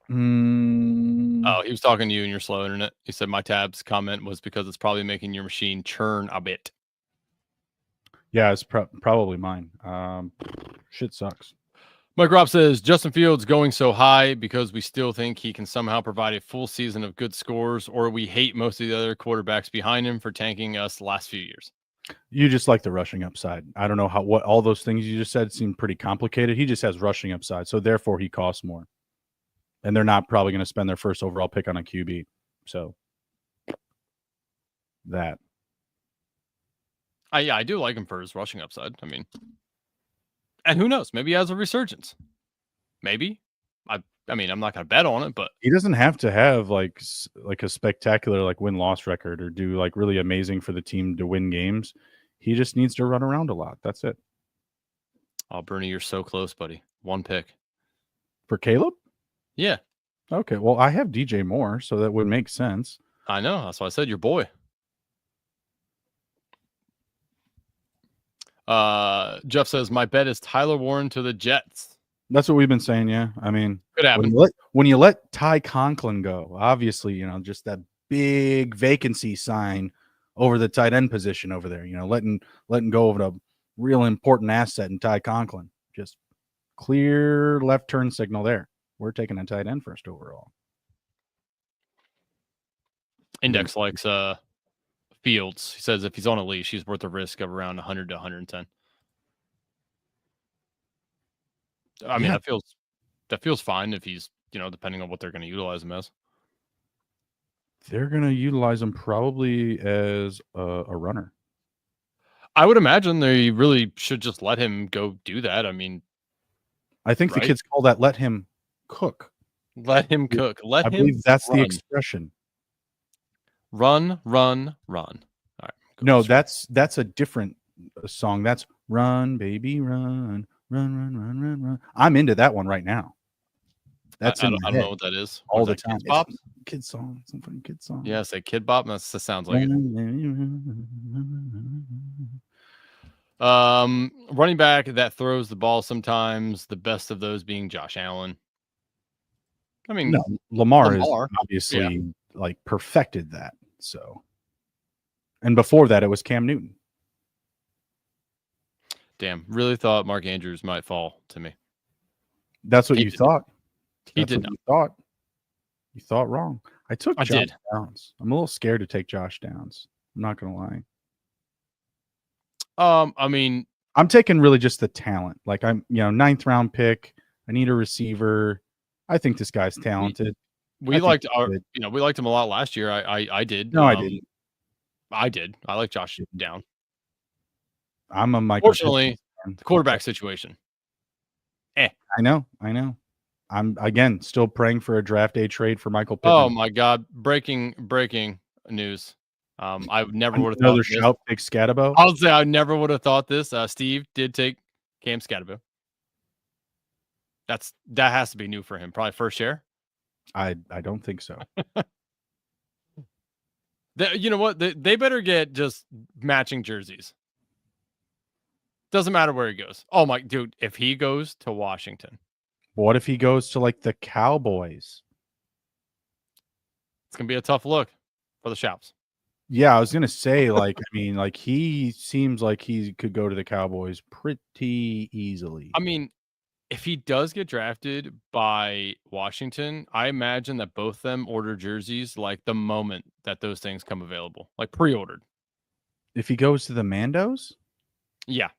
Speaker 2: Oh, he was talking to you and your slow internet. He said my tabs comment was because it's probably making your machine churn a bit.
Speaker 1: Yeah, it's probably mine. Shit sucks.
Speaker 2: Mike Robb says Justin Fields going so high because we still think he can somehow provide a full season of good scores, or we hate most of the other quarterbacks behind him for tanking us the last few years.
Speaker 1: You just like the rushing upside. I don't know what all those things you just said seem pretty complicated. He just has rushing upside, so therefore he costs more. And they're not probably going to spend their first overall pick on a QB. So that.
Speaker 2: Yeah, I do like him for his rushing upside. I mean, and who knows? Maybe he has a resurgence. Maybe. I mean, I'm not going to bet on it, but
Speaker 1: he doesn't have to have like a spectacular like win-loss record or do like really amazing for the team to win games. He just needs to run around a lot. That's it.
Speaker 2: Oh, Bruni, you're so close, buddy. One pick
Speaker 1: For Caleb?
Speaker 2: Yeah.
Speaker 1: Okay. Well, I have DJ Moore, so that would make sense.
Speaker 2: I know. That's why I said your boy. Jeff says my bet is Tyler Warren to the Jets.
Speaker 1: That's what we've been saying. Yeah. I mean,
Speaker 2: could happen.
Speaker 1: When you let Ty Conklin go, obviously, just that big vacancy sign over the tight end position over there, letting go of a real important asset in Ty Conklin. Just clear left turn signal there. We're taking a tight end first overall.
Speaker 2: Index likes Fields. He says if he's on a leash, he's worth a risk of around 100 to 110. I mean, that feels fine if he's, depending on what they're going to utilize him as.
Speaker 1: They're going to utilize him probably as a runner.
Speaker 2: I would imagine they really should just let him go do that. I mean,
Speaker 1: I think the kids call that let him cook.
Speaker 2: Let him cook. I
Speaker 1: believe that's the expression.
Speaker 2: Run. All right.
Speaker 1: No, that's a different song. That's run, baby, run. Run. I'm into that one right now.
Speaker 2: That's I don't know what that is.
Speaker 1: All the time.
Speaker 2: Kids Bop?
Speaker 1: Kid song. Some funny kid song.
Speaker 2: Yeah, say Kid Bop. That sounds like it. Running back that throws the ball sometimes, the best of those being Josh Allen. I mean,
Speaker 1: no, Lamar has obviously like perfected that. So, and before that, it was Cam Newton.
Speaker 2: Damn, really thought Mark Andrews might fall to me.
Speaker 1: That's what you thought.
Speaker 2: He did
Speaker 1: not. You thought wrong. I took Josh Downs. I'm a little scared to take Josh Downs. I'm not gonna lie.
Speaker 2: I mean,
Speaker 1: I'm taking really just the talent. Like I'm, 9th round pick. I need a receiver. I think this guy's talented.
Speaker 2: We liked him a lot last year. I did.
Speaker 1: No, I didn't.
Speaker 2: I did. I like Josh Down.
Speaker 1: I'm a Michael.
Speaker 2: Fortunately, the quarterback situation.
Speaker 1: I know. I'm again still praying for a draft day trade for Michael Pittman.
Speaker 2: Oh my God! Breaking news. I never would have thought
Speaker 1: another shout pick Scatabo.
Speaker 2: I'll say I never would have thought this. Steve did take Cam Scatabo. That has to be new for him. Probably first share.
Speaker 1: I don't think so.
Speaker 2: You know what? They better get just matching jerseys. Doesn't matter where he goes. Oh my dude, if he goes to Washington.
Speaker 1: What if he goes to like the Cowboys?
Speaker 2: It's gonna be a tough look for the Shops.
Speaker 1: Yeah, I was gonna say, he seems like he could go to the Cowboys pretty easily.
Speaker 2: I mean, if he does get drafted by Washington, I imagine that both of them order jerseys like the moment that those things come available, like pre-ordered.
Speaker 1: If he goes to the Mandos?
Speaker 2: Yeah.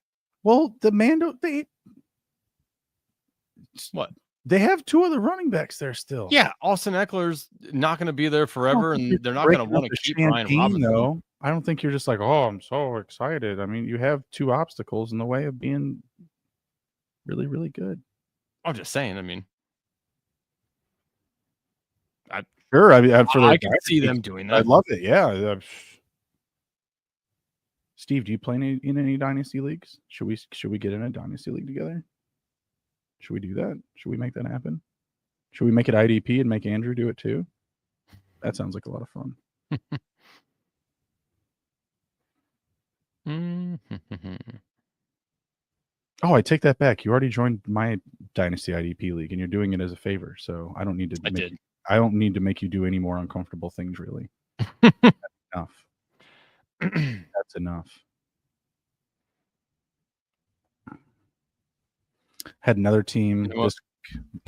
Speaker 1: Well, the Mando,
Speaker 2: what?
Speaker 1: They have 2 other running backs there still.
Speaker 2: Yeah, Austin Eckler's not going to be there forever, and they're not going to want to keep Ryan Robinson.
Speaker 1: Though. I don't think you're just like, oh, I'm so excited. I mean, you have 2 obstacles in the way of being really, really good.
Speaker 2: I'm just saying. I mean,
Speaker 1: I can
Speaker 2: see them doing that.
Speaker 1: I love it. Yeah. Steve, do you play in any dynasty leagues? Should we get in a dynasty league together? Should we do that? Should we make that happen? Should we make it IDP and make Andrew do it too? That sounds like a lot of fun. Oh, I take that back. You already joined my Dynasty IDP league, and you're doing it as a favor. So I don't need to make you do any more uncomfortable things. Really, that's enough. That's enough. Had another team just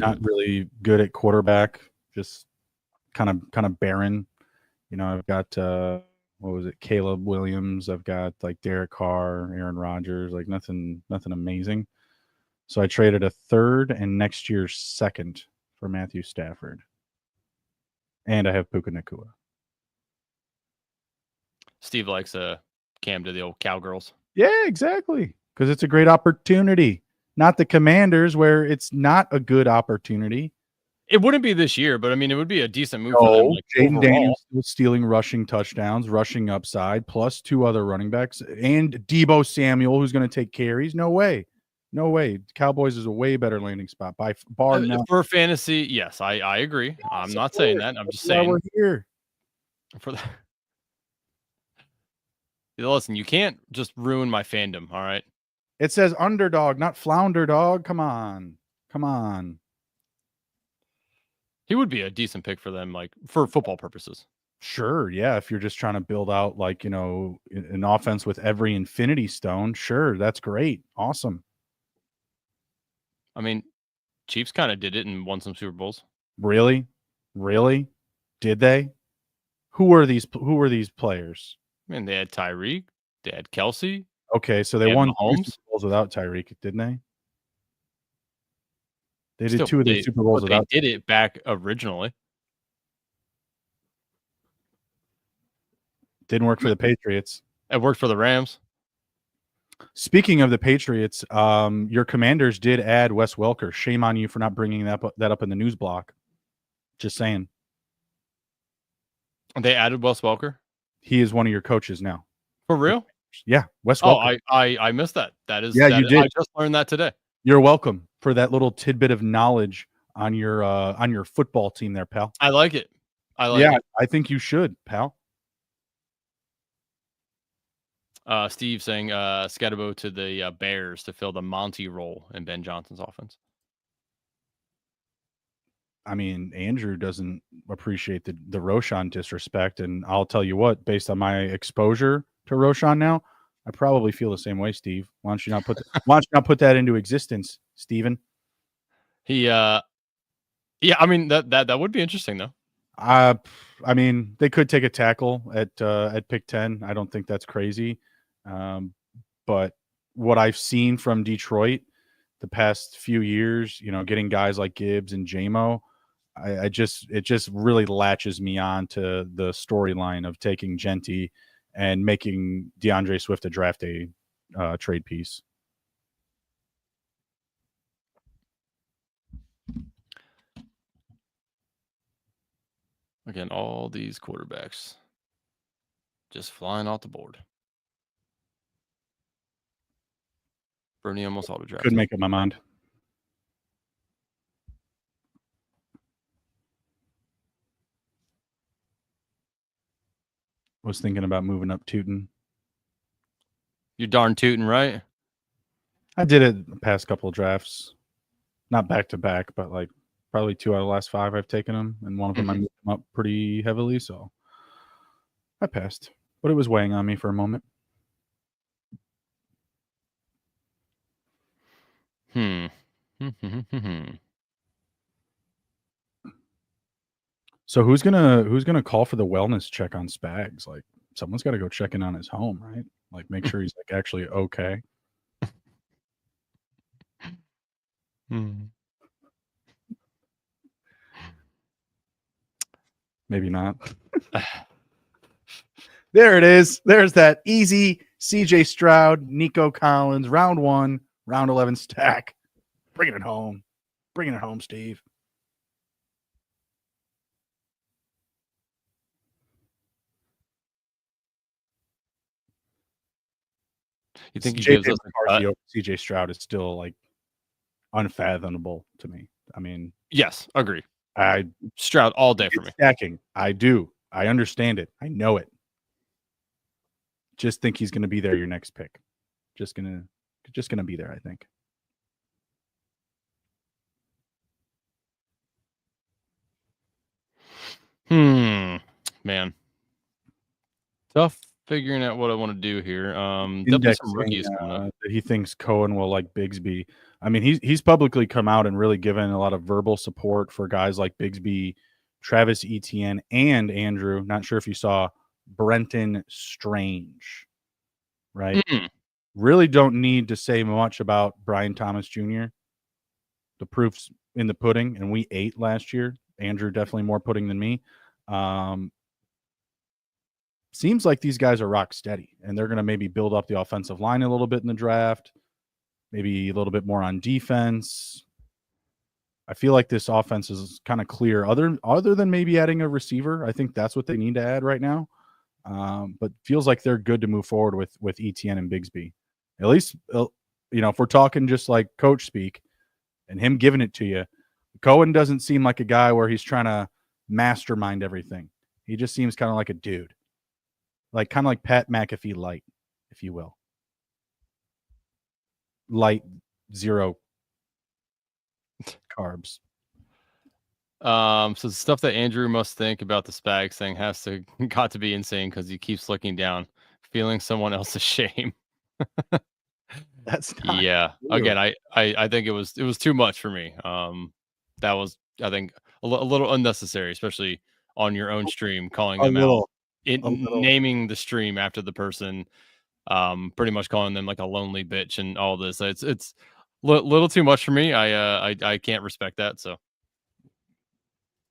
Speaker 1: not really good at quarterback, just kind of barren. I've got Caleb Williams. I've got like Derek Carr, Aaron Rodgers, like nothing amazing. So I traded a 3rd and next year's 2nd for Matthew Stafford. And I have Puka Nacua.
Speaker 2: Steve likes Cam to the old Cowgirls.
Speaker 1: Yeah, exactly. Because it's a great opportunity. Not the Commanders, where it's not a good opportunity.
Speaker 2: It wouldn't be this year, but I mean, it would be a decent move for them. Like,
Speaker 1: Jaden
Speaker 2: overall.
Speaker 1: Daniels still stealing rushing touchdowns, rushing upside, plus 2 other running backs, and Deebo Samuel, who's going to take carries. No way. No way. Cowboys is a way better landing spot by bar none.
Speaker 2: For fantasy, yes, I agree.
Speaker 1: Yeah,
Speaker 2: I'm not saying that. I'm just saying
Speaker 1: we're here.
Speaker 2: for the listen, you can't just ruin my fandom, all right?
Speaker 1: It says underdog, not flounder dog. Come on. Come on.
Speaker 2: He would be a decent pick for them, like for football purposes.
Speaker 1: Sure, yeah. If you're just trying to build out like, an offense with every infinity stone, sure, that's great. Awesome.
Speaker 2: I mean, Chiefs kind of did it and won some Super Bowls.
Speaker 1: Really? Really? Did they? Who were these players?
Speaker 2: I mean, they had Tyreek, they had Kelsey.
Speaker 1: Okay, so they won 2 Super Bowls without Tyreek, didn't they? They did 2 of these Super Bowls without.
Speaker 2: They did it back originally.
Speaker 1: Didn't work for the Patriots.
Speaker 2: It worked for the Rams.
Speaker 1: Speaking of the Patriots, your Commanders did add Wes Welker. Shame on you for not bringing that up in the news block. Just saying.
Speaker 2: They added Wes Welker?
Speaker 1: He is one of your coaches now.
Speaker 2: For real?
Speaker 1: Yeah, Wes Welker.
Speaker 2: I missed that. That is,
Speaker 1: yeah, you did.
Speaker 2: I just learned that today.
Speaker 1: You're welcome for that little tidbit of knowledge on your football team there, pal.
Speaker 2: I like it. I
Speaker 1: think you should, pal.
Speaker 2: Steve saying Scatterbo to the Bears to fill the Monty role in Ben Johnson's offense.
Speaker 1: I mean, Andrew doesn't appreciate the Roshan disrespect, and I'll tell you what, based on my exposure to Roshan now, I probably feel the same way, Steve. Why don't you not put that into existence, Steven?
Speaker 2: Yeah, I mean that would be interesting though.
Speaker 1: I mean, they could take a tackle at pick 10. I don't think that's crazy. But what I've seen from Detroit the past few years, getting guys like Gibbs and JMO, it just really latches me on to the storyline of taking Genty and making DeAndre Swift a draft day trade piece.
Speaker 2: Again, all these quarterbacks just flying off the board. Bruni almost auto draft.
Speaker 1: Couldn't make up my mind. Was thinking about moving up tootin'.
Speaker 2: You're darn tootin', right?
Speaker 1: I did it the past couple of drafts. Not back to back, but like probably 2 out of the last 5 I've taken them, and one of them I moved them up pretty heavily, so I passed. But it was weighing on me for a moment. So who's gonna call for the wellness check on Spags? Like, someone's got to go check in on his home, right? Like, make sure he's like actually okay. Maybe not. There it is. There's that easy CJ Stroud, Nico Collins, round 1, round 11 stack. Bringing it home. Bringing it home, Steve.
Speaker 2: You think he gives us
Speaker 1: CJ Stroud is still like unfathomable to me. I mean,
Speaker 2: yes, agree.
Speaker 1: Stroud
Speaker 2: all day for me.
Speaker 1: Stacking. I do. I understand it. I know it. Just think he's going to be there your next pick. Just going to be there, I think.
Speaker 2: Man. Tough figuring out what I want to do here. Definitely some rookies coming up.
Speaker 1: He thinks Cohen will like Bigsby. I mean, he's publicly come out and really given a lot of verbal support for guys like Bigsby, Travis Etienne, and Andrew. Not sure if you saw Brenton Strange, right? Really don't need to say much about Brian Thomas Jr. The proof's in the pudding, and we ate last year. Andrew definitely more pudding than me. Seems like these guys are rock steady, and they're going to maybe build up the offensive line a little bit in the draft, maybe a little bit more on defense. I feel like this offense is kind of clear. Other than maybe adding a receiver, I think that's what they need to add right now. But feels like they're good to move forward with ETN and Bigsby. At least, if we're talking just like coach speak and him giving it to you, Cohen doesn't seem like a guy where he's trying to mastermind everything. He just seems kind of like a dude, kind of like Pat McAfee light, if you will. Light, zero carbs.
Speaker 2: So the stuff that Andrew must think about the Spags thing got to be insane because he keeps looking down, feeling someone else's shame.
Speaker 1: That's not
Speaker 2: true. Again, I think it was too much for me. That was, I think, a little unnecessary, especially on your own stream, calling them out, naming the stream after the person, pretty much calling them like a lonely bitch and all this. It's little too much for me. I can't respect that. So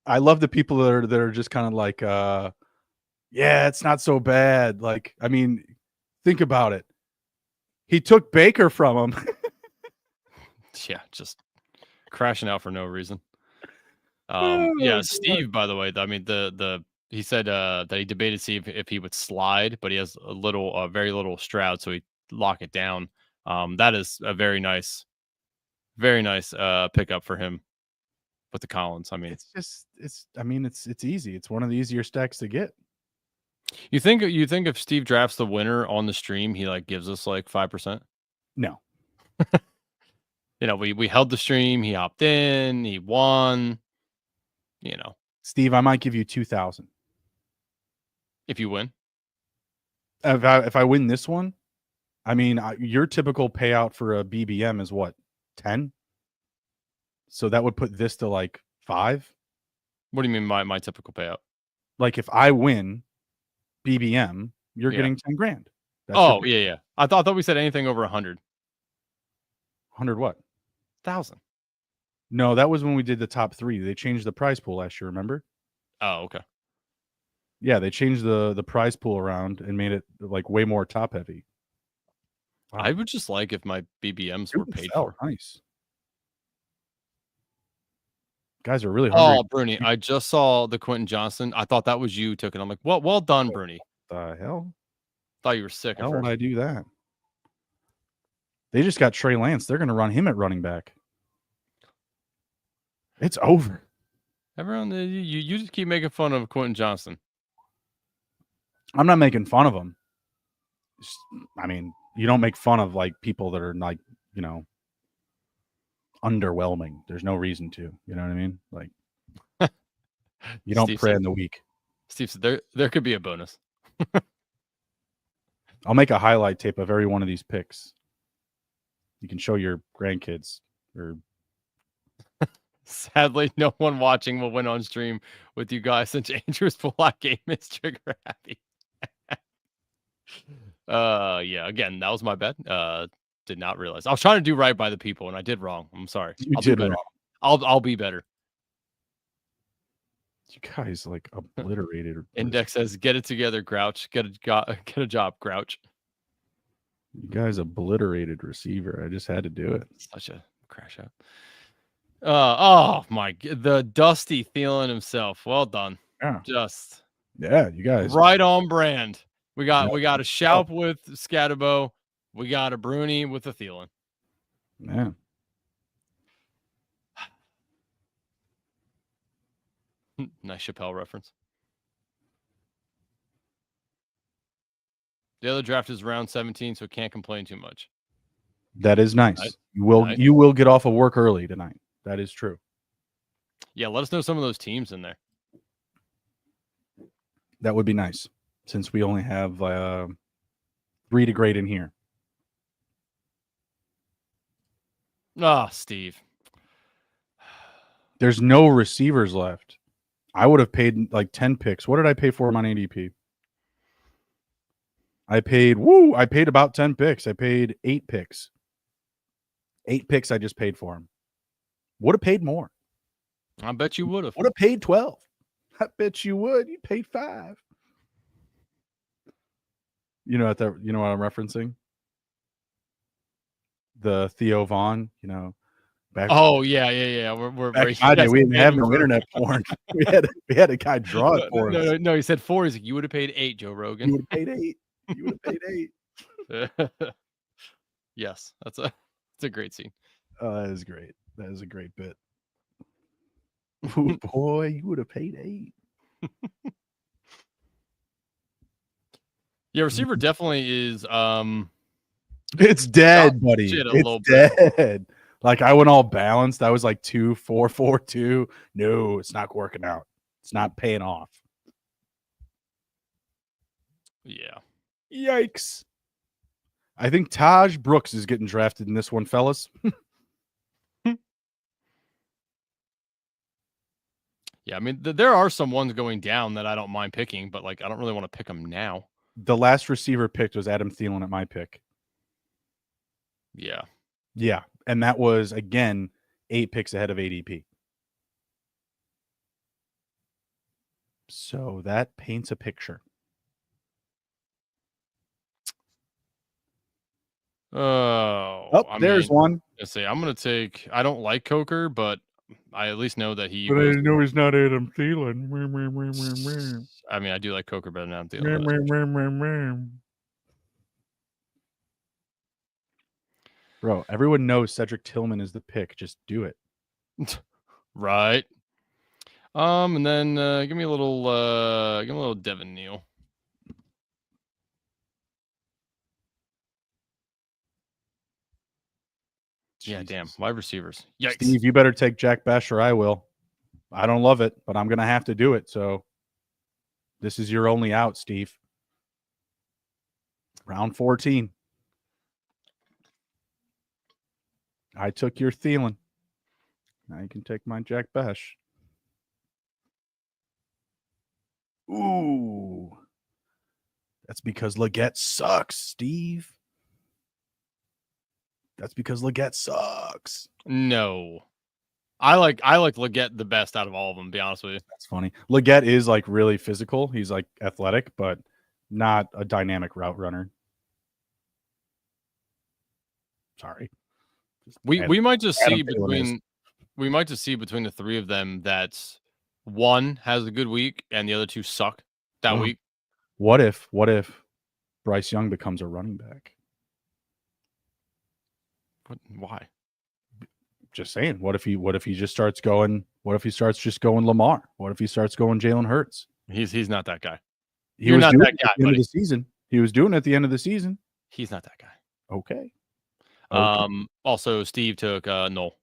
Speaker 1: I love the people that are just kind of like, yeah, it's not so bad. Like, I mean, think about it. He took Baker from him.
Speaker 2: Yeah, just crashing out for no reason.
Speaker 1: Oh,
Speaker 2: yeah, Steve, by the way, I mean, he said that he debated to see if he would slide, but he has very little Stroud, so he lock it down. That is a very nice pickup for him with the Collins. I mean,
Speaker 1: it's easy. It's one of the easier stacks to get.
Speaker 2: You think if Steve drafts the winner on the stream, he gives us 5%?
Speaker 1: No.
Speaker 2: We held the stream, he hopped in, he won.
Speaker 1: Steve, I might give you 2,000
Speaker 2: if you win.
Speaker 1: If I win this one, I mean, your typical payout for a BBM is what, 10? So that would put this to 5.
Speaker 2: What do you mean my typical payout?
Speaker 1: If I win BBM, you're getting 10 grand.
Speaker 2: That's yeah. I thought we said anything over 100.
Speaker 1: 100 what?
Speaker 2: 1,000.
Speaker 1: No, that was when we did the top 3. They changed the prize pool last year, remember?
Speaker 2: Oh, okay.
Speaker 1: Yeah, they changed the prize pool around and made it way more top heavy.
Speaker 2: Wow. I would just like if my BBMs were paid for.
Speaker 1: Nice. Guys are really hungry.
Speaker 2: Oh, Bruni, I just saw the Quentin Johnson. I thought that was you took it. I'm like, well done, Bruni.
Speaker 1: What the hell?
Speaker 2: Thought you were sick.
Speaker 1: How would I do that? They just got Trey Lance. They're going to run him at running back. It's over.
Speaker 2: Everyone, you just keep making fun of Quentin Johnson.
Speaker 1: I'm not making fun of him. I mean, you don't make fun of people that are underwhelming. There's no reason to. You know what I mean? You don't prey on the weak.
Speaker 2: Steve said there could be a bonus.
Speaker 1: I'll make a highlight tape of every one of these picks. You can show your grandkids. Or
Speaker 2: sadly, no one watching will win on stream with you guys since Andrew's full-out game is trigger happy. Yeah. Again, that was my bad. Did not realize. I was trying to do right by the people, and I did wrong. I'm sorry.
Speaker 1: You did
Speaker 2: better.
Speaker 1: Wrong.
Speaker 2: I'll be better.
Speaker 1: You guys obliterated.
Speaker 2: Index says, "Get it together, Grouch. Get a job, Grouch."
Speaker 1: You guys obliterated receiver. I just had to do it.
Speaker 2: Such a crash out. Oh my! The Dusty Thielen himself. Well done.
Speaker 1: Yeah. You guys.
Speaker 2: Right on brand. We got a Schaup with Scatterbo. We got a Bruni with a Thielen.
Speaker 1: Yeah.
Speaker 2: Nice Chappelle reference. The other draft is round 17, so can't complain too much.
Speaker 1: That is nice. You will get off of work early tonight. That is true.
Speaker 2: Yeah, let us know some of those teams in there.
Speaker 1: That would be nice, since we only have 3 to grade in here.
Speaker 2: Steve.
Speaker 1: There's no receivers left. I would have paid 10 picks. What did I pay for him on ADP? I paid about 10 picks. I paid 8 picks. 8 picks I just paid for him. Would have paid more.
Speaker 2: I bet you would have.
Speaker 1: Would have paid 12. I bet you would. You paid 5. You know what I'm referencing? The Theo Vaughn,
Speaker 2: Yeah. We're
Speaker 1: back in my day, we didn't have no internet porn. we had a guy draw it for us.
Speaker 2: No, he said 4. He's like, you would have paid 8, Joe Rogan.
Speaker 1: You would have paid 8. You would have paid 8.
Speaker 2: Yes, it's a great scene.
Speaker 1: That is great. That is a great bit. Ooh, boy, you would have paid 8.
Speaker 2: Yeah, receiver definitely is.
Speaker 1: It's dead, buddy. It's dead. Like I went all balanced. I was like 2, 4, 4, 2. No, it's not working out. It's not paying off.
Speaker 2: Yeah.
Speaker 1: Yikes. I think Taj Brooks is getting drafted in this one, fellas.
Speaker 2: Yeah, I mean, there are some ones going down that I don't mind picking, but like I don't really want to pick them now.
Speaker 1: The last receiver picked was Adam Thielen at my pick.
Speaker 2: Yeah.
Speaker 1: Yeah, and that was, again, 8 picks ahead of ADP. So that paints a picture. There's one.
Speaker 2: Let's see. I'm going to take, I don't like Coker, but I at least know that he
Speaker 1: But I know he's not Adam Thielen.
Speaker 2: I mean, I do like Coker better than Adam Thielen.
Speaker 1: Bro, everyone knows Cedric Tillman is the pick. Just do it.
Speaker 2: Right. And then give me a little Devin Neal. Jesus. Yeah, damn. Wide receivers. Yikes.
Speaker 1: Steve, you better take Jack Bash or I will. I don't love it, but I'm going to have to do it. So this is your only out, Steve. Round 14. I took your Thielen. Now you can take my Jack Bash. Ooh. That's because Leggett sucks, Steve. That's because Leggett sucks.
Speaker 2: No. I like Leggett the best out of all of them, to be honest with you.
Speaker 1: That's funny. Leggett is like really physical. He's like athletic, but not a dynamic route runner. Sorry.
Speaker 2: We might just see between the 3 of them that one has a good week and the other 2 suck that week.
Speaker 1: What if Bryce Young becomes a running back?
Speaker 2: Why?
Speaker 1: Just saying. What if he just starts going? What if he starts just going Lamar? What if he starts going Jalen Hurts?
Speaker 2: He's not that guy.
Speaker 1: You're not that guy. At the end of the season, he was doing it at the end of the season.
Speaker 2: He's not that guy.
Speaker 1: Okay.
Speaker 2: Also, Steve took Noel.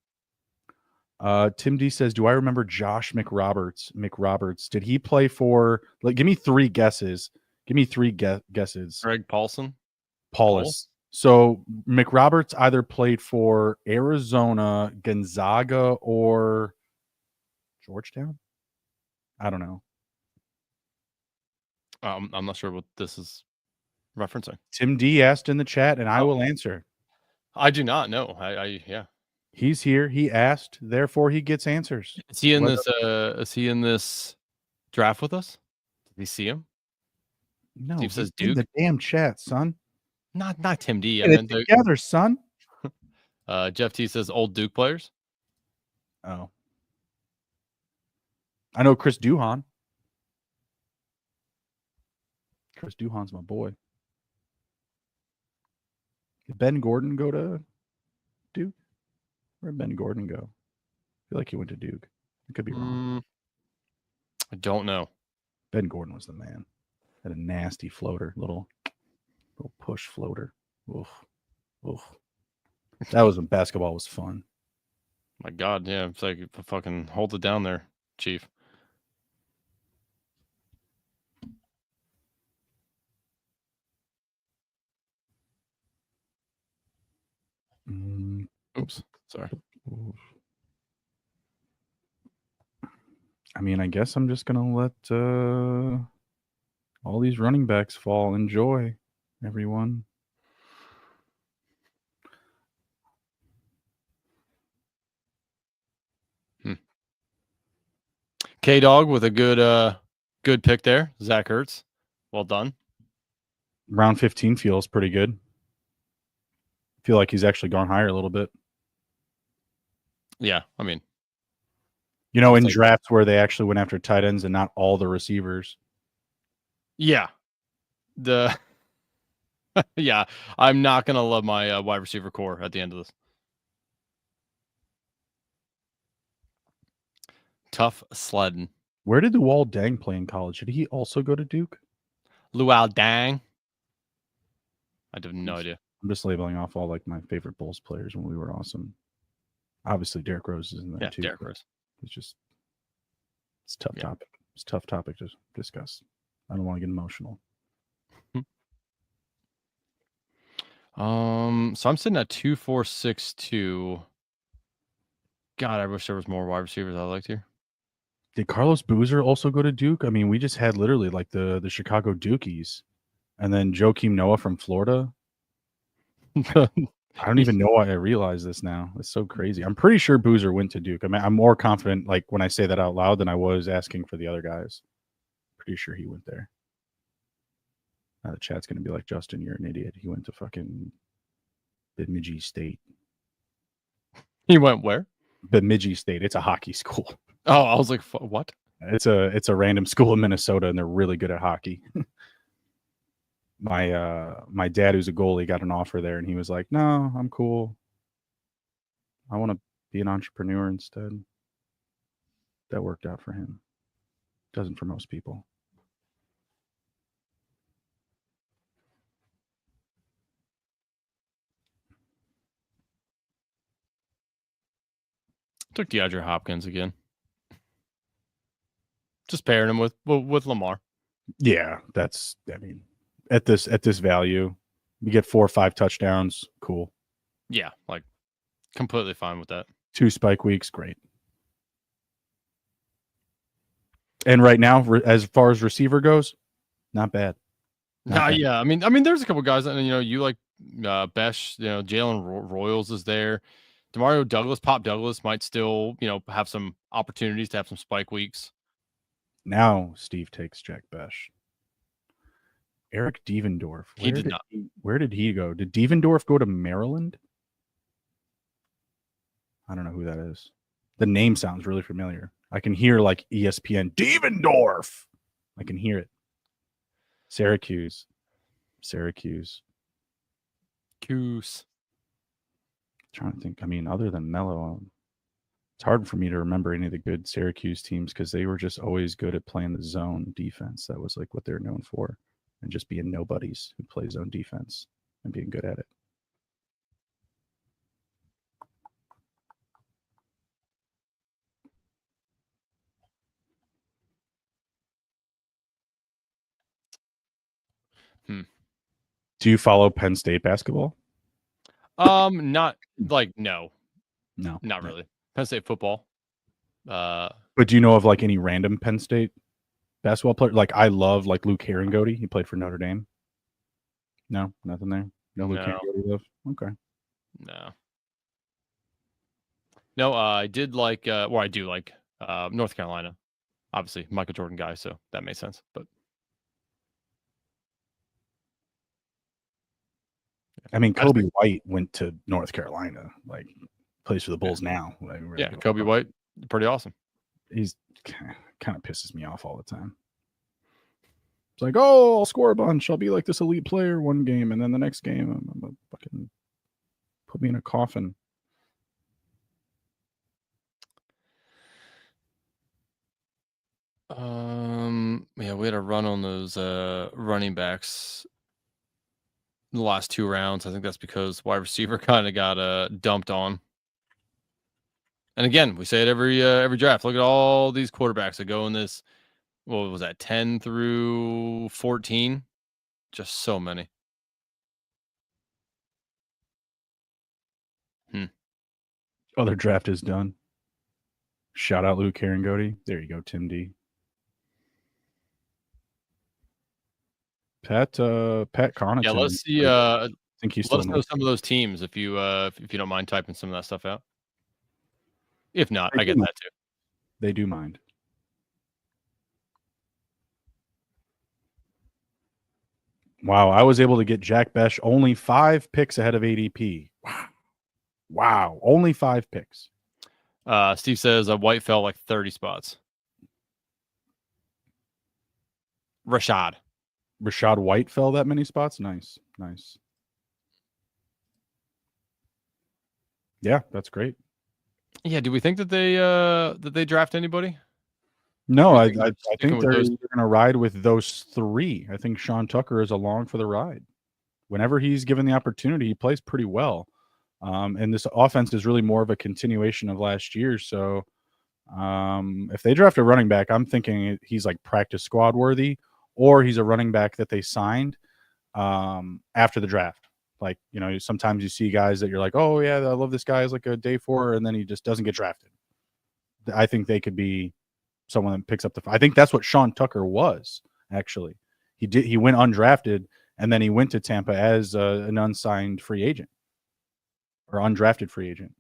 Speaker 1: Tim D says, "Do I remember Josh McRoberts? Did he play for? Like, give me 3 guesses. Give me 3 guesses.
Speaker 2: Greg Paulus.
Speaker 1: So McRoberts either played for Arizona, Gonzaga, or Georgetown. I don't know.
Speaker 2: I'm not sure what this is referencing.
Speaker 1: Tim D asked in the chat, and I will answer.
Speaker 2: I do not know. Yeah.
Speaker 1: He's here. He asked, therefore he gets answers.
Speaker 2: Is he in this? Is he in this draft with us? Did we see him?
Speaker 1: No.
Speaker 2: Steve says Duke.
Speaker 1: In the damn chat, son.
Speaker 2: Not Tim D.
Speaker 1: I meant together, son.
Speaker 2: Jeff T says old Duke players.
Speaker 1: Oh. I know Chris Duhon. Chris Duhon's my boy. Did Ben Gordon go to Duke? Where'd Ben Gordon go? I feel like he went to Duke. I could be wrong.
Speaker 2: I don't know.
Speaker 1: Ben Gordon was the man. Had a nasty floater, little push floater. Oof. That was when basketball was fun.
Speaker 2: My God, yeah. It's like fucking hold it down there, Chief. Oops. Sorry.
Speaker 1: I mean, I guess I'm just going to let all these running backs fall. Enjoy, everyone.
Speaker 2: K-Dog with a good pick there. Zach Ertz. Well done.
Speaker 1: Round 15 feels pretty good. I feel like he's actually gone higher a little bit.
Speaker 2: Yeah, I mean,
Speaker 1: in drafts where they actually went after tight ends and not all the receivers.
Speaker 2: Yeah. Yeah, I'm not going to love my wide receiver core at the end of this. Tough sledding.
Speaker 1: Where did Luol Deng play in college? Did he also go to Duke?
Speaker 2: Luol Deng? I have no idea.
Speaker 1: I'm just labeling off all like my favorite Bulls players when we were awesome. Obviously, Derrick Rose is in there too.
Speaker 2: Derrick Rose.
Speaker 1: It's a tough topic. It's a tough topic to discuss. I don't want to get emotional.
Speaker 2: So I'm sitting at 2-4-6-2. God, I wish there was more wide receivers I liked here.
Speaker 1: Did Carlos Boozer also go to Duke? I mean, we just had literally like the Chicago Dukies, and then Joakim Noah from Florida. I don't even know why I realize this now. It's so crazy. I'm pretty sure Boozer went to Duke. I mean, I'm more confident like when I say that out loud than I was asking for the other guys. Pretty sure he went there. Now the chat's gonna be like, Justin, you're an idiot. He went to fucking Bemidji State.
Speaker 2: He went where?
Speaker 1: Bemidji State. It's a hockey school.
Speaker 2: Oh, I was like, what?
Speaker 1: It's a random school in Minnesota, and they're really good at hockey. My dad, who's a goalie, got an offer there, and he was like, "No, I'm cool. I want to be an entrepreneur instead." That worked out for him. Doesn't for most people.
Speaker 2: Took DeAndre Hopkins again. Just pairing him with Lamar.
Speaker 1: Yeah, I mean, at this value, you get 4 or 5 touchdowns. Cool.
Speaker 2: Yeah, like completely fine with that.
Speaker 1: 2 spike weeks, great. And right now, as far as receiver goes, not bad.
Speaker 2: Yeah. I mean, there's a couple guys that you like. Besh, Jalen Royals is there. Demario Douglas, Pop Douglas might still, have some opportunities to have some spike weeks.
Speaker 1: Now Steve takes Jack Besh. Eric Devendorf.
Speaker 2: He did not.
Speaker 1: Where did he go? Did Devendorf go to Maryland? I don't know who that is. The name sounds really familiar. I can hear like ESPN Devendorf. I can hear it. Syracuse. Trying to think. I mean, other than Mello, it's hard for me to remember any of the good Syracuse teams because they were just always good at playing the zone defense. That was like what they're known for, and just being nobodies who play zone defense and being good at it. Do you follow Penn State basketball?
Speaker 2: Not like no, not really. Penn State football.
Speaker 1: But do you know of like any random Penn State basketball player? Like I love like Luke Herringody. He played for Notre Dame. No, nothing there. No Luke Herringody love. Okay.
Speaker 2: No, I did like. I do like North Carolina. Obviously, Michael Jordan guy, so that makes sense. But
Speaker 1: I mean, Kobe White went to North Carolina, like plays for the Bulls now. Like,
Speaker 2: really Kobe White, pretty awesome.
Speaker 1: He's kind of pisses me off all the time. It's like, oh, I'll score a bunch. I'll be like this elite player one game, and then the next game, I'm a fucking put me in a coffin.
Speaker 2: Yeah, we had a run on those running backs in the last 2 rounds. I think that's because wide receiver kind of got dumped on. And again, we say it every draft. Look at all these quarterbacks that go in this. What was that? 10 through 14. Just so many.
Speaker 1: Other draft is done. Shout out Luke Herringody. There you go, Tim D. Pat Connaughton.
Speaker 2: Yeah, let's see. I
Speaker 1: think he's
Speaker 2: let us know some of those teams if you don't mind typing some of that stuff out. If not, I get that too.
Speaker 1: They do mind. Wow, I was able to get Jack Besh only 5 picks ahead of ADP. Wow, only 5 picks.
Speaker 2: Steve says a White fell like 30 spots. Rashad
Speaker 1: White fell that many spots. Nice. Yeah, that's great.
Speaker 2: Yeah, do we think that they draft anybody?
Speaker 1: No, I think they're going to ride with those three. I think Sean Tucker is along for the ride. Whenever he's given the opportunity, he plays pretty well. And this offense is really more of a continuation of last year. So if they draft a running back, I'm thinking he's like practice squad worthy, or he's a running back that they signed after the draft. Like, sometimes you see guys that you're like, oh, yeah, I love this guy as like a day 4, and then he just doesn't get drafted. I think they could be someone that picks up I think that's what Sean Tucker was, actually. He went undrafted, and then he went to Tampa as an unsigned free agent or undrafted free agent.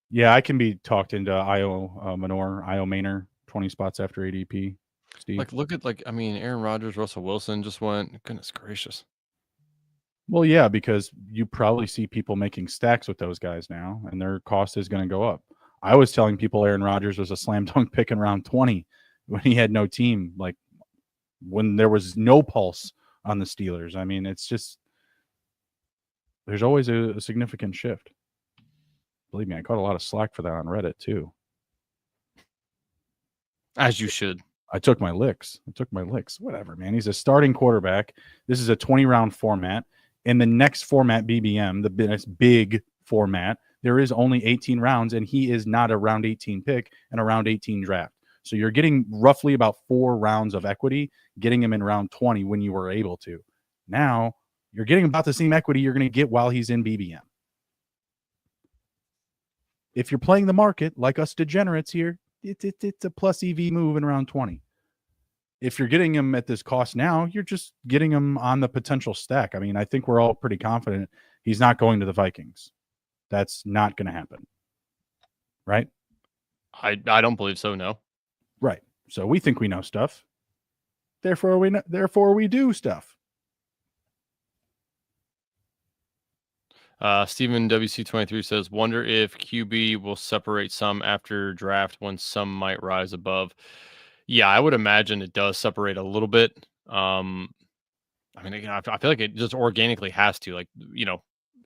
Speaker 1: Yeah, I can be talked into Io Maynor, 20 spots after ADP. Steve.
Speaker 2: Like, look at Aaron Rodgers, Russell Wilson just went. Goodness gracious.
Speaker 1: Well, yeah, because you probably see people making stacks with those guys now, and their cost is going to go up. I was telling people Aaron Rodgers was a slam dunk pick in round 20 when he had no team, like when there was no pulse on the Steelers. I mean, it's just there's always a significant shift. Believe me, I caught a lot of slack for that on Reddit too.
Speaker 2: As you should.
Speaker 1: I took my licks. Whatever, man. He's a starting quarterback. This is a 20-round format. In the next format, BBM, the big format, there is only 18 rounds, and he is not a round 18 pick and a round 18 draft. So you're getting roughly about 4 rounds of equity, getting him in round 20 when you were able to. Now, you're getting about the same equity you're going to get while he's in BBM. If you're playing the market, like us degenerates here, it's a plus EV move in round 20. If you're getting him at this cost now, you're just getting him on the potential stack. I mean, I think we're all pretty confident he's not going to the Vikings. That's not going to happen. Right?
Speaker 2: I don't believe so, no.
Speaker 1: Right. So we think we know stuff. Therefore we do stuff.
Speaker 2: Stephen WC23 says, wonder if QB will separate some after draft when some might rise above. Yeah, I would imagine it does separate a little bit. I mean, again, I feel like it just organically has to. Like,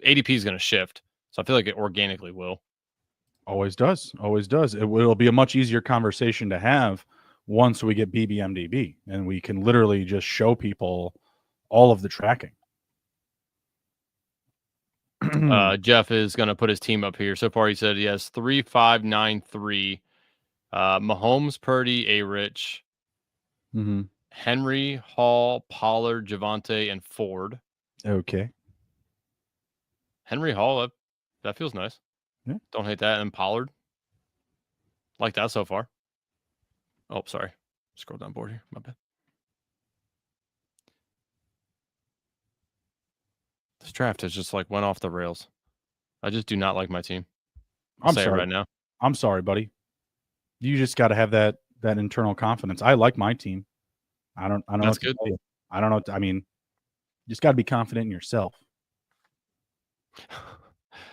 Speaker 2: ADP is going to shift. So I feel like it organically will.
Speaker 1: Always does. It'll be a much easier conversation to have once we get BBMDB and we can literally just show people all of the tracking.
Speaker 2: Jeff is going to put his team up here. So far, he said he has 3, 5, 9, 3. Mahomes, Purdy, A-Rich, Henry, Hall, Pollard, Javonte, and Ford.
Speaker 1: Okay.
Speaker 2: Henry Hall, that feels nice.
Speaker 1: Yeah.
Speaker 2: Don't hate that. And Pollard. Like that so far. Oh, sorry. Scroll down board here. My bad. This draft has just went off the rails. I just do not like my team.
Speaker 1: I'm
Speaker 2: sorry
Speaker 1: right
Speaker 2: now.
Speaker 1: I'm sorry, buddy. You just got to have that internal confidence. I like my team. I don't know what to tell you. I don't know. I mean, you just got to be confident in yourself.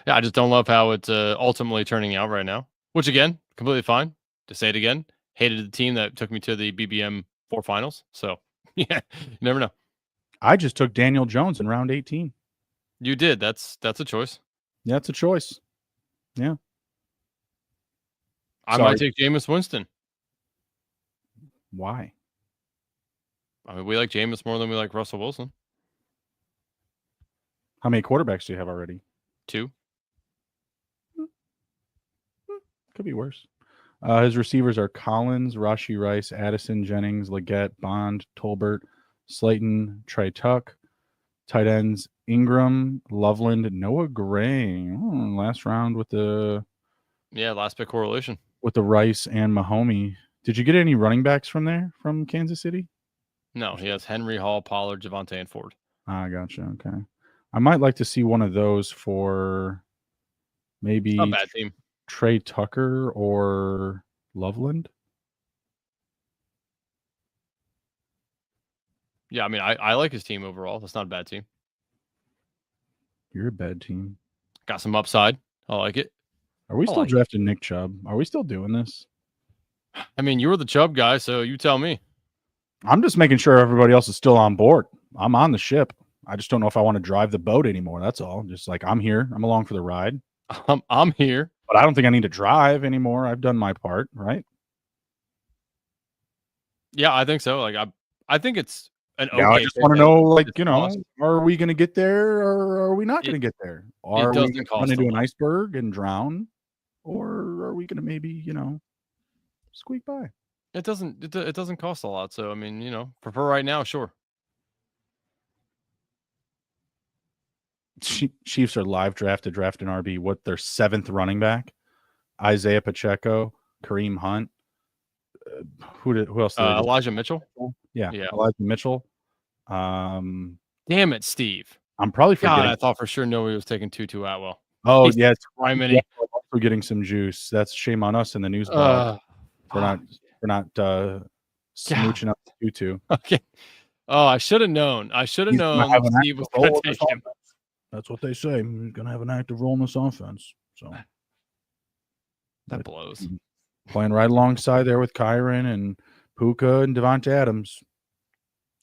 Speaker 2: Yeah, I just don't love how it's ultimately turning out right now. Which again, completely fine. To say it again, hated the team that took me to the BBM 4 finals. So yeah, you never know.
Speaker 1: I just took Daniel Jones in round 18.
Speaker 2: You did. That's a choice.
Speaker 1: Yeah, it's a choice. Yeah.
Speaker 2: I might take Jameis Winston.
Speaker 1: Why?
Speaker 2: I mean, we like Jameis more than we like Russell Wilson.
Speaker 1: How many quarterbacks do you have already?
Speaker 2: 2.
Speaker 1: Could be worse. His receivers are Collins, Rashee Rice, Addison, Jennings, Leggett, Bond, Tolbert, Slayton, Trey Tuck. Tight ends, Ingram, Loveland, Noah Gray. Last round with the...
Speaker 2: Yeah, last pick correlation.
Speaker 1: With the Rice and Mahomey. Did you get any running backs from there, from Kansas City?
Speaker 2: No, he has Henry, Hall, Pollard, Javonte, and Ford.
Speaker 1: Ah, gotcha. Okay. I might like to see one of those for maybe
Speaker 2: not a bad team.
Speaker 1: Trey Tucker or Loveland.
Speaker 2: Yeah, I mean, I like his team overall. That's not a bad team.
Speaker 1: You're a bad team.
Speaker 2: Got some upside. I like it.
Speaker 1: Are we still drafting Nick Chubb? Are we still doing this?
Speaker 2: I mean, you were the Chubb guy, so you tell me.
Speaker 1: I'm just making sure everybody else is still on board. I'm on the ship. I just don't know if I want to drive the boat anymore. That's all. Just like, I'm here. I'm along for the ride.
Speaker 2: I'm here.
Speaker 1: But I don't think I need to drive anymore. I've done my part, right?
Speaker 2: Yeah, I think so. Like, I think it's an okay.
Speaker 1: I just want to know, like, are we going to get there or are we not going to get there? Are we going to run into an iceberg and drown? Or are we going to maybe, squeak by?
Speaker 2: It doesn't cost a lot. So, I mean, for right now, sure.
Speaker 1: Chiefs are live drafting RB. What, their 7th running back? Isaiah Pacheco, Kareem Hunt. Who else?
Speaker 2: Elijah Mitchell.
Speaker 1: Yeah, Elijah Mitchell.
Speaker 2: Damn it, Steve.
Speaker 1: I'm probably forgetting.
Speaker 2: God, I thought for sure nobody was taking Tutu Atwell.
Speaker 1: Oh, yeah.
Speaker 2: We're
Speaker 1: getting some juice. That's shame on us in the news blog for not smooching up Tutu.
Speaker 2: Okay. Oh, I should have known. Steve was going to take him.
Speaker 1: That's what they say. He's going to have an active role in this offense. So
Speaker 2: that blows.
Speaker 1: Playing right alongside there with Kyron and Puka and Devonta Adams.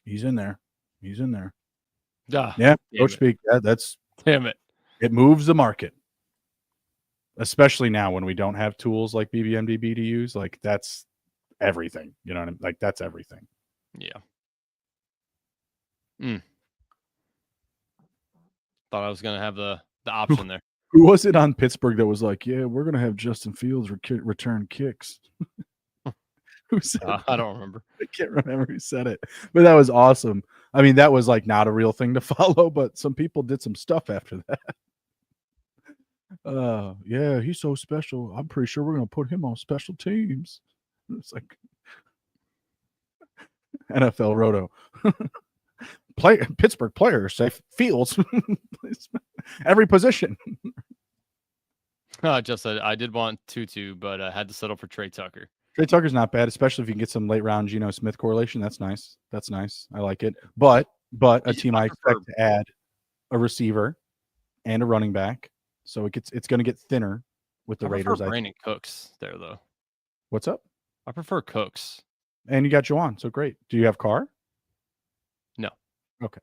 Speaker 1: He's in there. Yeah, coach speak. That's
Speaker 2: damn it.
Speaker 1: It moves the market, especially now when we don't have tools like BBMDB to use. Like, that's everything. You know what I mean? Like, that's everything.
Speaker 2: Yeah. Thought I was gonna have the option there.
Speaker 1: Who was it on Pittsburgh that was like, yeah, we're going to have Justin Fields return kicks? Who said
Speaker 2: I don't remember.
Speaker 1: I can't remember who said it, but that was awesome. I mean, that was like not a real thing to follow, but some people did some stuff after that. Yeah, he's so special. I'm pretty sure we're going to put him on special teams. It's like NFL Roto. Pittsburgh players say Fields every position.
Speaker 2: Just said I did want Tutu, but I had to settle for Trey Tucker.
Speaker 1: Trey Tucker's not bad, especially if you can get some late round Geno Smith correlation. That's nice. I like it. But a team I expect to add a receiver and a running back, so it's going to get thinner with the Raiders.
Speaker 2: Brandon Cooks there though.
Speaker 1: What's up?
Speaker 2: I prefer Cooks.
Speaker 1: And you got Juwan, so great. Do you have Carr?
Speaker 2: No.
Speaker 1: Okay.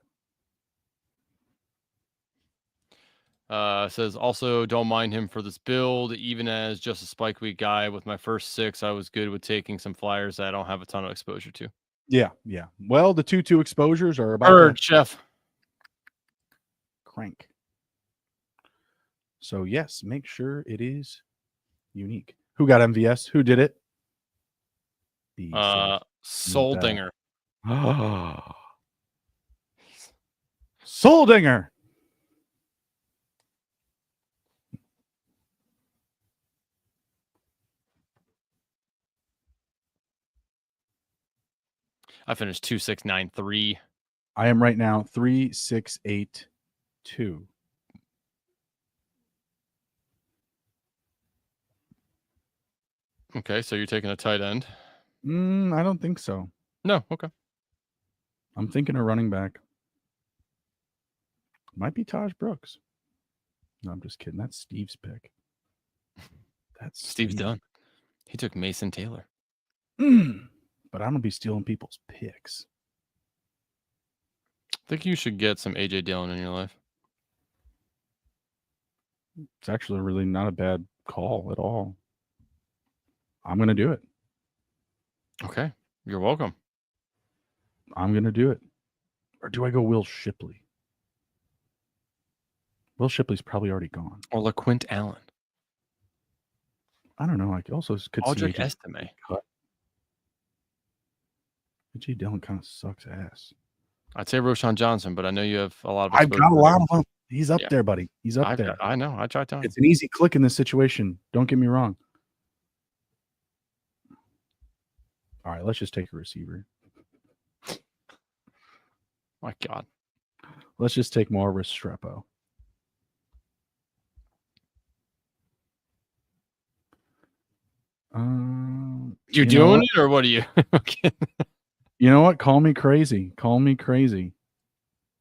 Speaker 2: Says also don't mind him for this build, even as just a spike week guy. With my first 6, I was good with taking some flyers that I don't have a ton of exposure to. Yeah.
Speaker 1: Well, the 2-2 exposures are about
Speaker 2: Chef
Speaker 1: crank. So yes, make sure it is unique. Who got MVS? Who did it?
Speaker 2: Soldinger.
Speaker 1: Soldinger.
Speaker 2: I finished 2693.
Speaker 1: I am right now 3682.
Speaker 2: Okay, so you're taking a tight end?
Speaker 1: I don't think so.
Speaker 2: No, okay.
Speaker 1: I'm thinking a running back. Might be Taj Brooks. No, I'm just kidding. That's Steve's pick. That's
Speaker 2: Steve's done. He took Mason Taylor.
Speaker 1: But I don't be stealing people's picks.
Speaker 2: I think you should get some AJ Dillon in your life.
Speaker 1: It's actually really not a bad call at all. I'm going to do it.
Speaker 2: Okay. You're welcome.
Speaker 1: I'm going to do it. Or do I go Will Shipley? Will Shipley's probably already gone.
Speaker 2: Or LaQuint Allen.
Speaker 1: I don't know. I also could
Speaker 2: Aldrich Estime.
Speaker 1: AJ Dillon kind of sucks ass.
Speaker 2: I'd say Roshan Johnson, but I know you have a lot of.
Speaker 1: I've got a lot of them. He's up there, buddy. He's up there.
Speaker 2: I know. I tried to.
Speaker 1: It's an easy click in this situation. Don't get me wrong. All right, let's just take a receiver.
Speaker 2: My God.
Speaker 1: Let's just take more Restrepo.
Speaker 2: You doing it or what are you? Okay.
Speaker 1: You know what? Call me crazy. Call me crazy.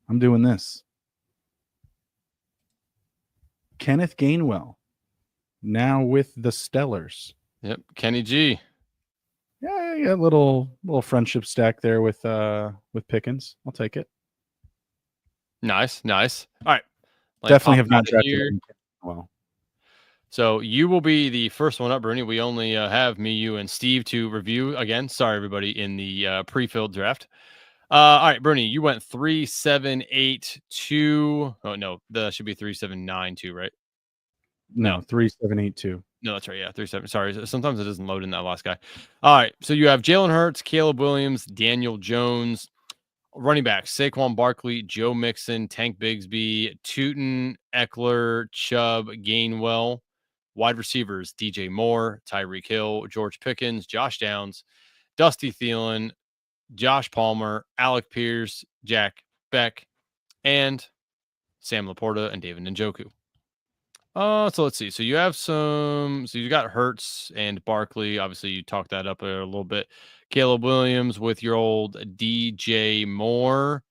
Speaker 1: I'm doing this. Kenneth Gainwell, now with the Stellars.
Speaker 2: Yep, Kenny G.
Speaker 1: Yeah, little friendship stack there with Pickens. I'll take it.
Speaker 2: Nice. All right.
Speaker 1: Definitely have not drafted him. Well,
Speaker 2: so you will be the first one up, Bruni. We only have me, you, and Steve to review again. Sorry, everybody, in the pre-filled draft. All right, Bruni, you went 3, 7, 8, 2. Oh no, that should be 3, 7, 9, 2, right?
Speaker 1: No, 3, 7, 8, 2.
Speaker 2: No, that's right. Yeah, 3, 7. Sorry, sometimes it doesn't load in that last guy. All right, so you have Jalen Hurts, Caleb Williams, Daniel Jones. Running back, Saquon Barkley, Joe Mixon, Tank Bigsby, Tootin, Eckler, Chubb, Gainwell. Wide receivers, DJ Moore, Tyreek Hill, George Pickens, Josh Downs, Dusty Thielen, Josh Palmer, Alec Pierce, Jack Beck, and Sam Laporta and David Njoku. So let's see. So you have so you got Hurts and Barkley. Obviously, you talked that up there a little bit. Caleb Williams with your old DJ Moore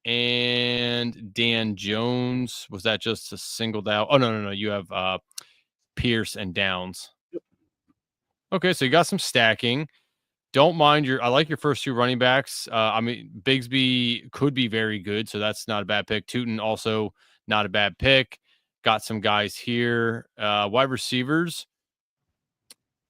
Speaker 2: and Dan Jones. Was that just a singled out? Oh, no. You have Pierce and Downs. Okay, so you got some stacking. Don't mind I like your first 2 running backs. I mean, Bigsby could be very good, so that's not a bad pick. Tootin also not a bad pick. Got some guys here. Wide receivers.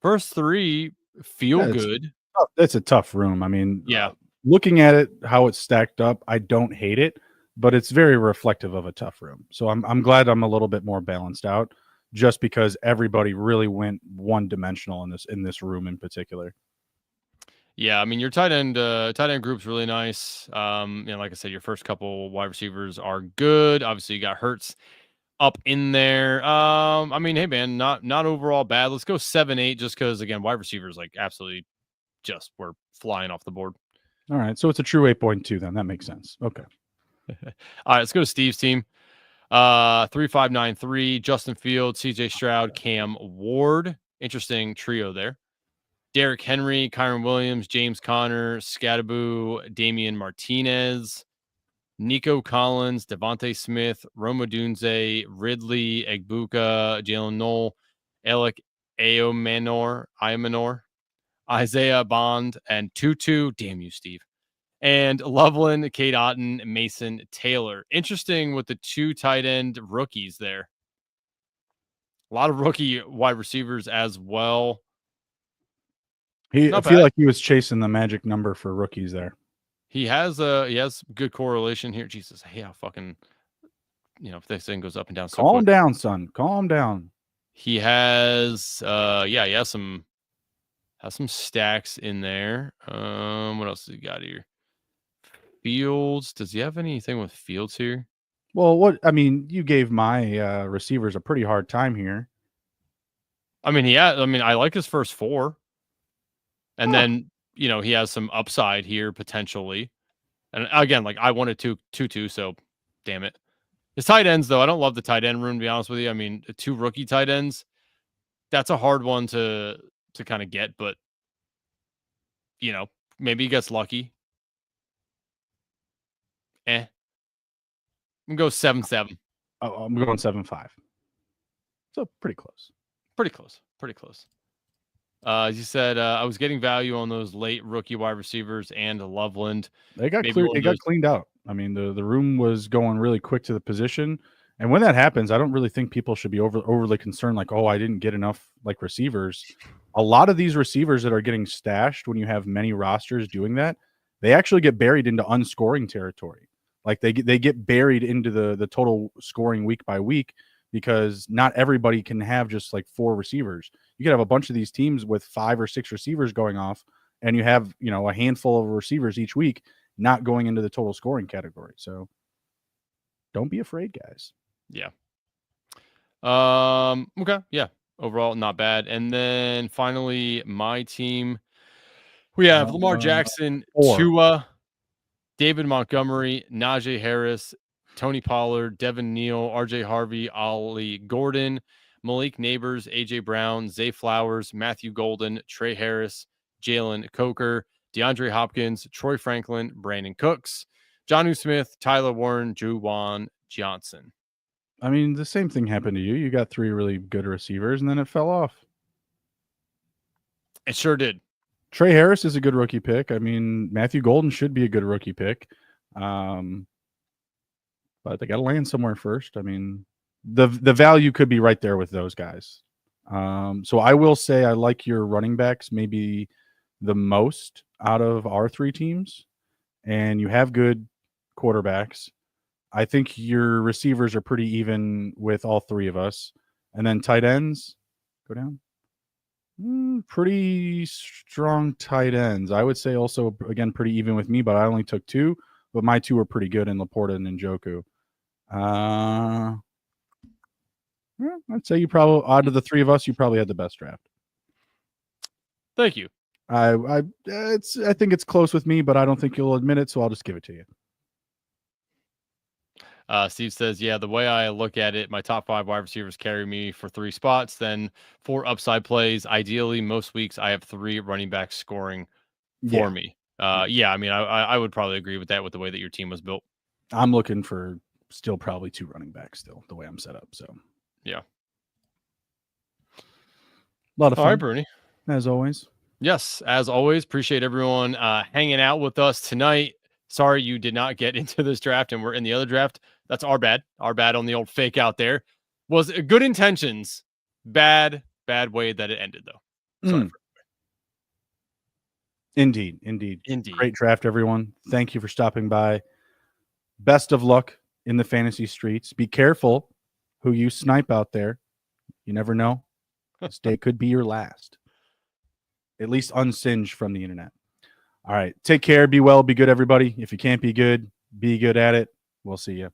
Speaker 2: First 3 feel good.
Speaker 1: It's a tough room. I mean,
Speaker 2: yeah.
Speaker 1: Looking at it, how it's stacked up, I don't hate it, but it's very reflective of a tough room. So I'm glad I'm a little bit more balanced out, just because everybody really went one-dimensional in this room in particular.
Speaker 2: Yeah, I mean, your tight end group's really nice. Like I said, your first couple wide receivers are good. Obviously, you got Hurts up in there. I mean, hey man, not overall bad. Let's go 7, 8, just because again, wide receivers like absolutely just were flying off the board.
Speaker 1: All right, so it's a true 8.2 then. That makes sense. Okay.
Speaker 2: All right, let's go to Steve's team. 3-5-9-3, Justin Fields, CJ Stroud, Cam Ward. Interesting trio there. Derrick Henry, Kyron Williams, James Conner, Scattaboo, Damian Martinez, Nico Collins, Devontae Smith, Roma Dunze, Ridley, Egbuka, Jalen Knoll, Alec Iomanor, Isaiah Bond, and Tutu. Damn you, Steve. And Loveland, Cade Otton, Mason Taylor. Interesting with the 2 tight end rookies there. A lot of rookie wide receivers as well.
Speaker 1: I feel like he was chasing the magic number for rookies there.
Speaker 2: He has good correlation here. Jesus, hey, how fucking, if this thing goes up and down. So
Speaker 1: calm down, son. Calm down.
Speaker 2: He has, he has some stacks in there. What else has he got here? Fields. Does he have anything with Fields here?
Speaker 1: Well, you gave my receivers a pretty hard time here.
Speaker 2: I mean, I like his first 4. And then, he has some upside here potentially. And again, like I wanted Tutu, so damn it. His tight ends, though, I don't love the tight end room, to be honest with you. I mean, 2 rookie tight ends, that's a hard one to kind of get, but maybe he gets lucky. I'm gonna go 7-7.
Speaker 1: Oh, I'm going 7-5. So pretty close.
Speaker 2: Pretty close. As you said, I was getting value on those late rookie wide receivers and Loveland.
Speaker 1: They got cleaned out. I mean, the room was going really quick to the position. And when that happens, I don't really think people should be overly concerned, like, oh, I didn't get enough like receivers. A lot of these receivers that are getting stashed when you have many rosters doing that, they actually get buried into unscoring territory. Like they get buried into the total scoring week by week, because not everybody can have just like 4 receivers. You could have a bunch of these teams with 5 or 6 receivers going off, and you have, a handful of receivers each week not going into the total scoring category. So don't be afraid, guys.
Speaker 2: Yeah. Okay. Yeah. Overall, not bad. And then finally, my team, we have Lamar Jackson,
Speaker 1: 4.
Speaker 2: Tua, David Montgomery, Najee Harris, Tony Pollard, Devin Neal, RJ Harvey, Ollie Gordon, Malik Neighbors, AJ Brown, Zay Flowers, Matthew Golden, Trey Harris, Jalen Coker, DeAndre Hopkins, Troy Franklin, Brandon Cooks, Jonnu Smith, Tyler Warren, Juwan Johnson.
Speaker 1: I mean, the same thing happened to you. You got 3 really good receivers, and then it fell off.
Speaker 2: It sure did.
Speaker 1: Trey Harris is a good rookie pick. I mean, Matthew Golden should be a good rookie pick. But they got to land somewhere first. I mean, the value could be right there with those guys. So I will say I like your running backs maybe the most out of our 3 teams, and you have good quarterbacks. I think your receivers are pretty even with all 3 of us. And then tight ends, go down. Pretty strong tight ends. I would say also, again, pretty even with me, but I only took 2. But my 2 were pretty good in Laporta and Njoku. I'd say you probably, out of the 3 of us, you probably had the best draft.
Speaker 2: Thank you.
Speaker 1: I think it's close with me, but I don't think you'll admit it, so I'll just give it to you.
Speaker 2: Steve says, yeah, the way I look at it, my top 5 wide receivers carry me for 3 spots, then 4 upside plays. Ideally, most weeks I have 3 running backs scoring for me. Yeah, I mean, I would probably agree with that with the way that your team was built.
Speaker 1: I'm looking for still probably 2 running backs still, the way I'm set up. So,
Speaker 2: yeah.
Speaker 1: A lot of fun.
Speaker 2: All right, Bruni.
Speaker 1: As always.
Speaker 2: Yes, as always. Appreciate everyone hanging out with us tonight. Sorry you did not get into this draft and we're in the other draft. That's our bad. Our bad on the old fake out there. Was good intentions. Bad way that it ended, though. Sorry.
Speaker 1: Indeed. Great draft, everyone. Thank you for stopping by. Best of luck in the fantasy streets. Be careful who you snipe out there. You never know. This day could be your last. At least unsinged from the internet. All right. Take care. Be well. Be good, everybody. If you can't be good at it. We'll see you.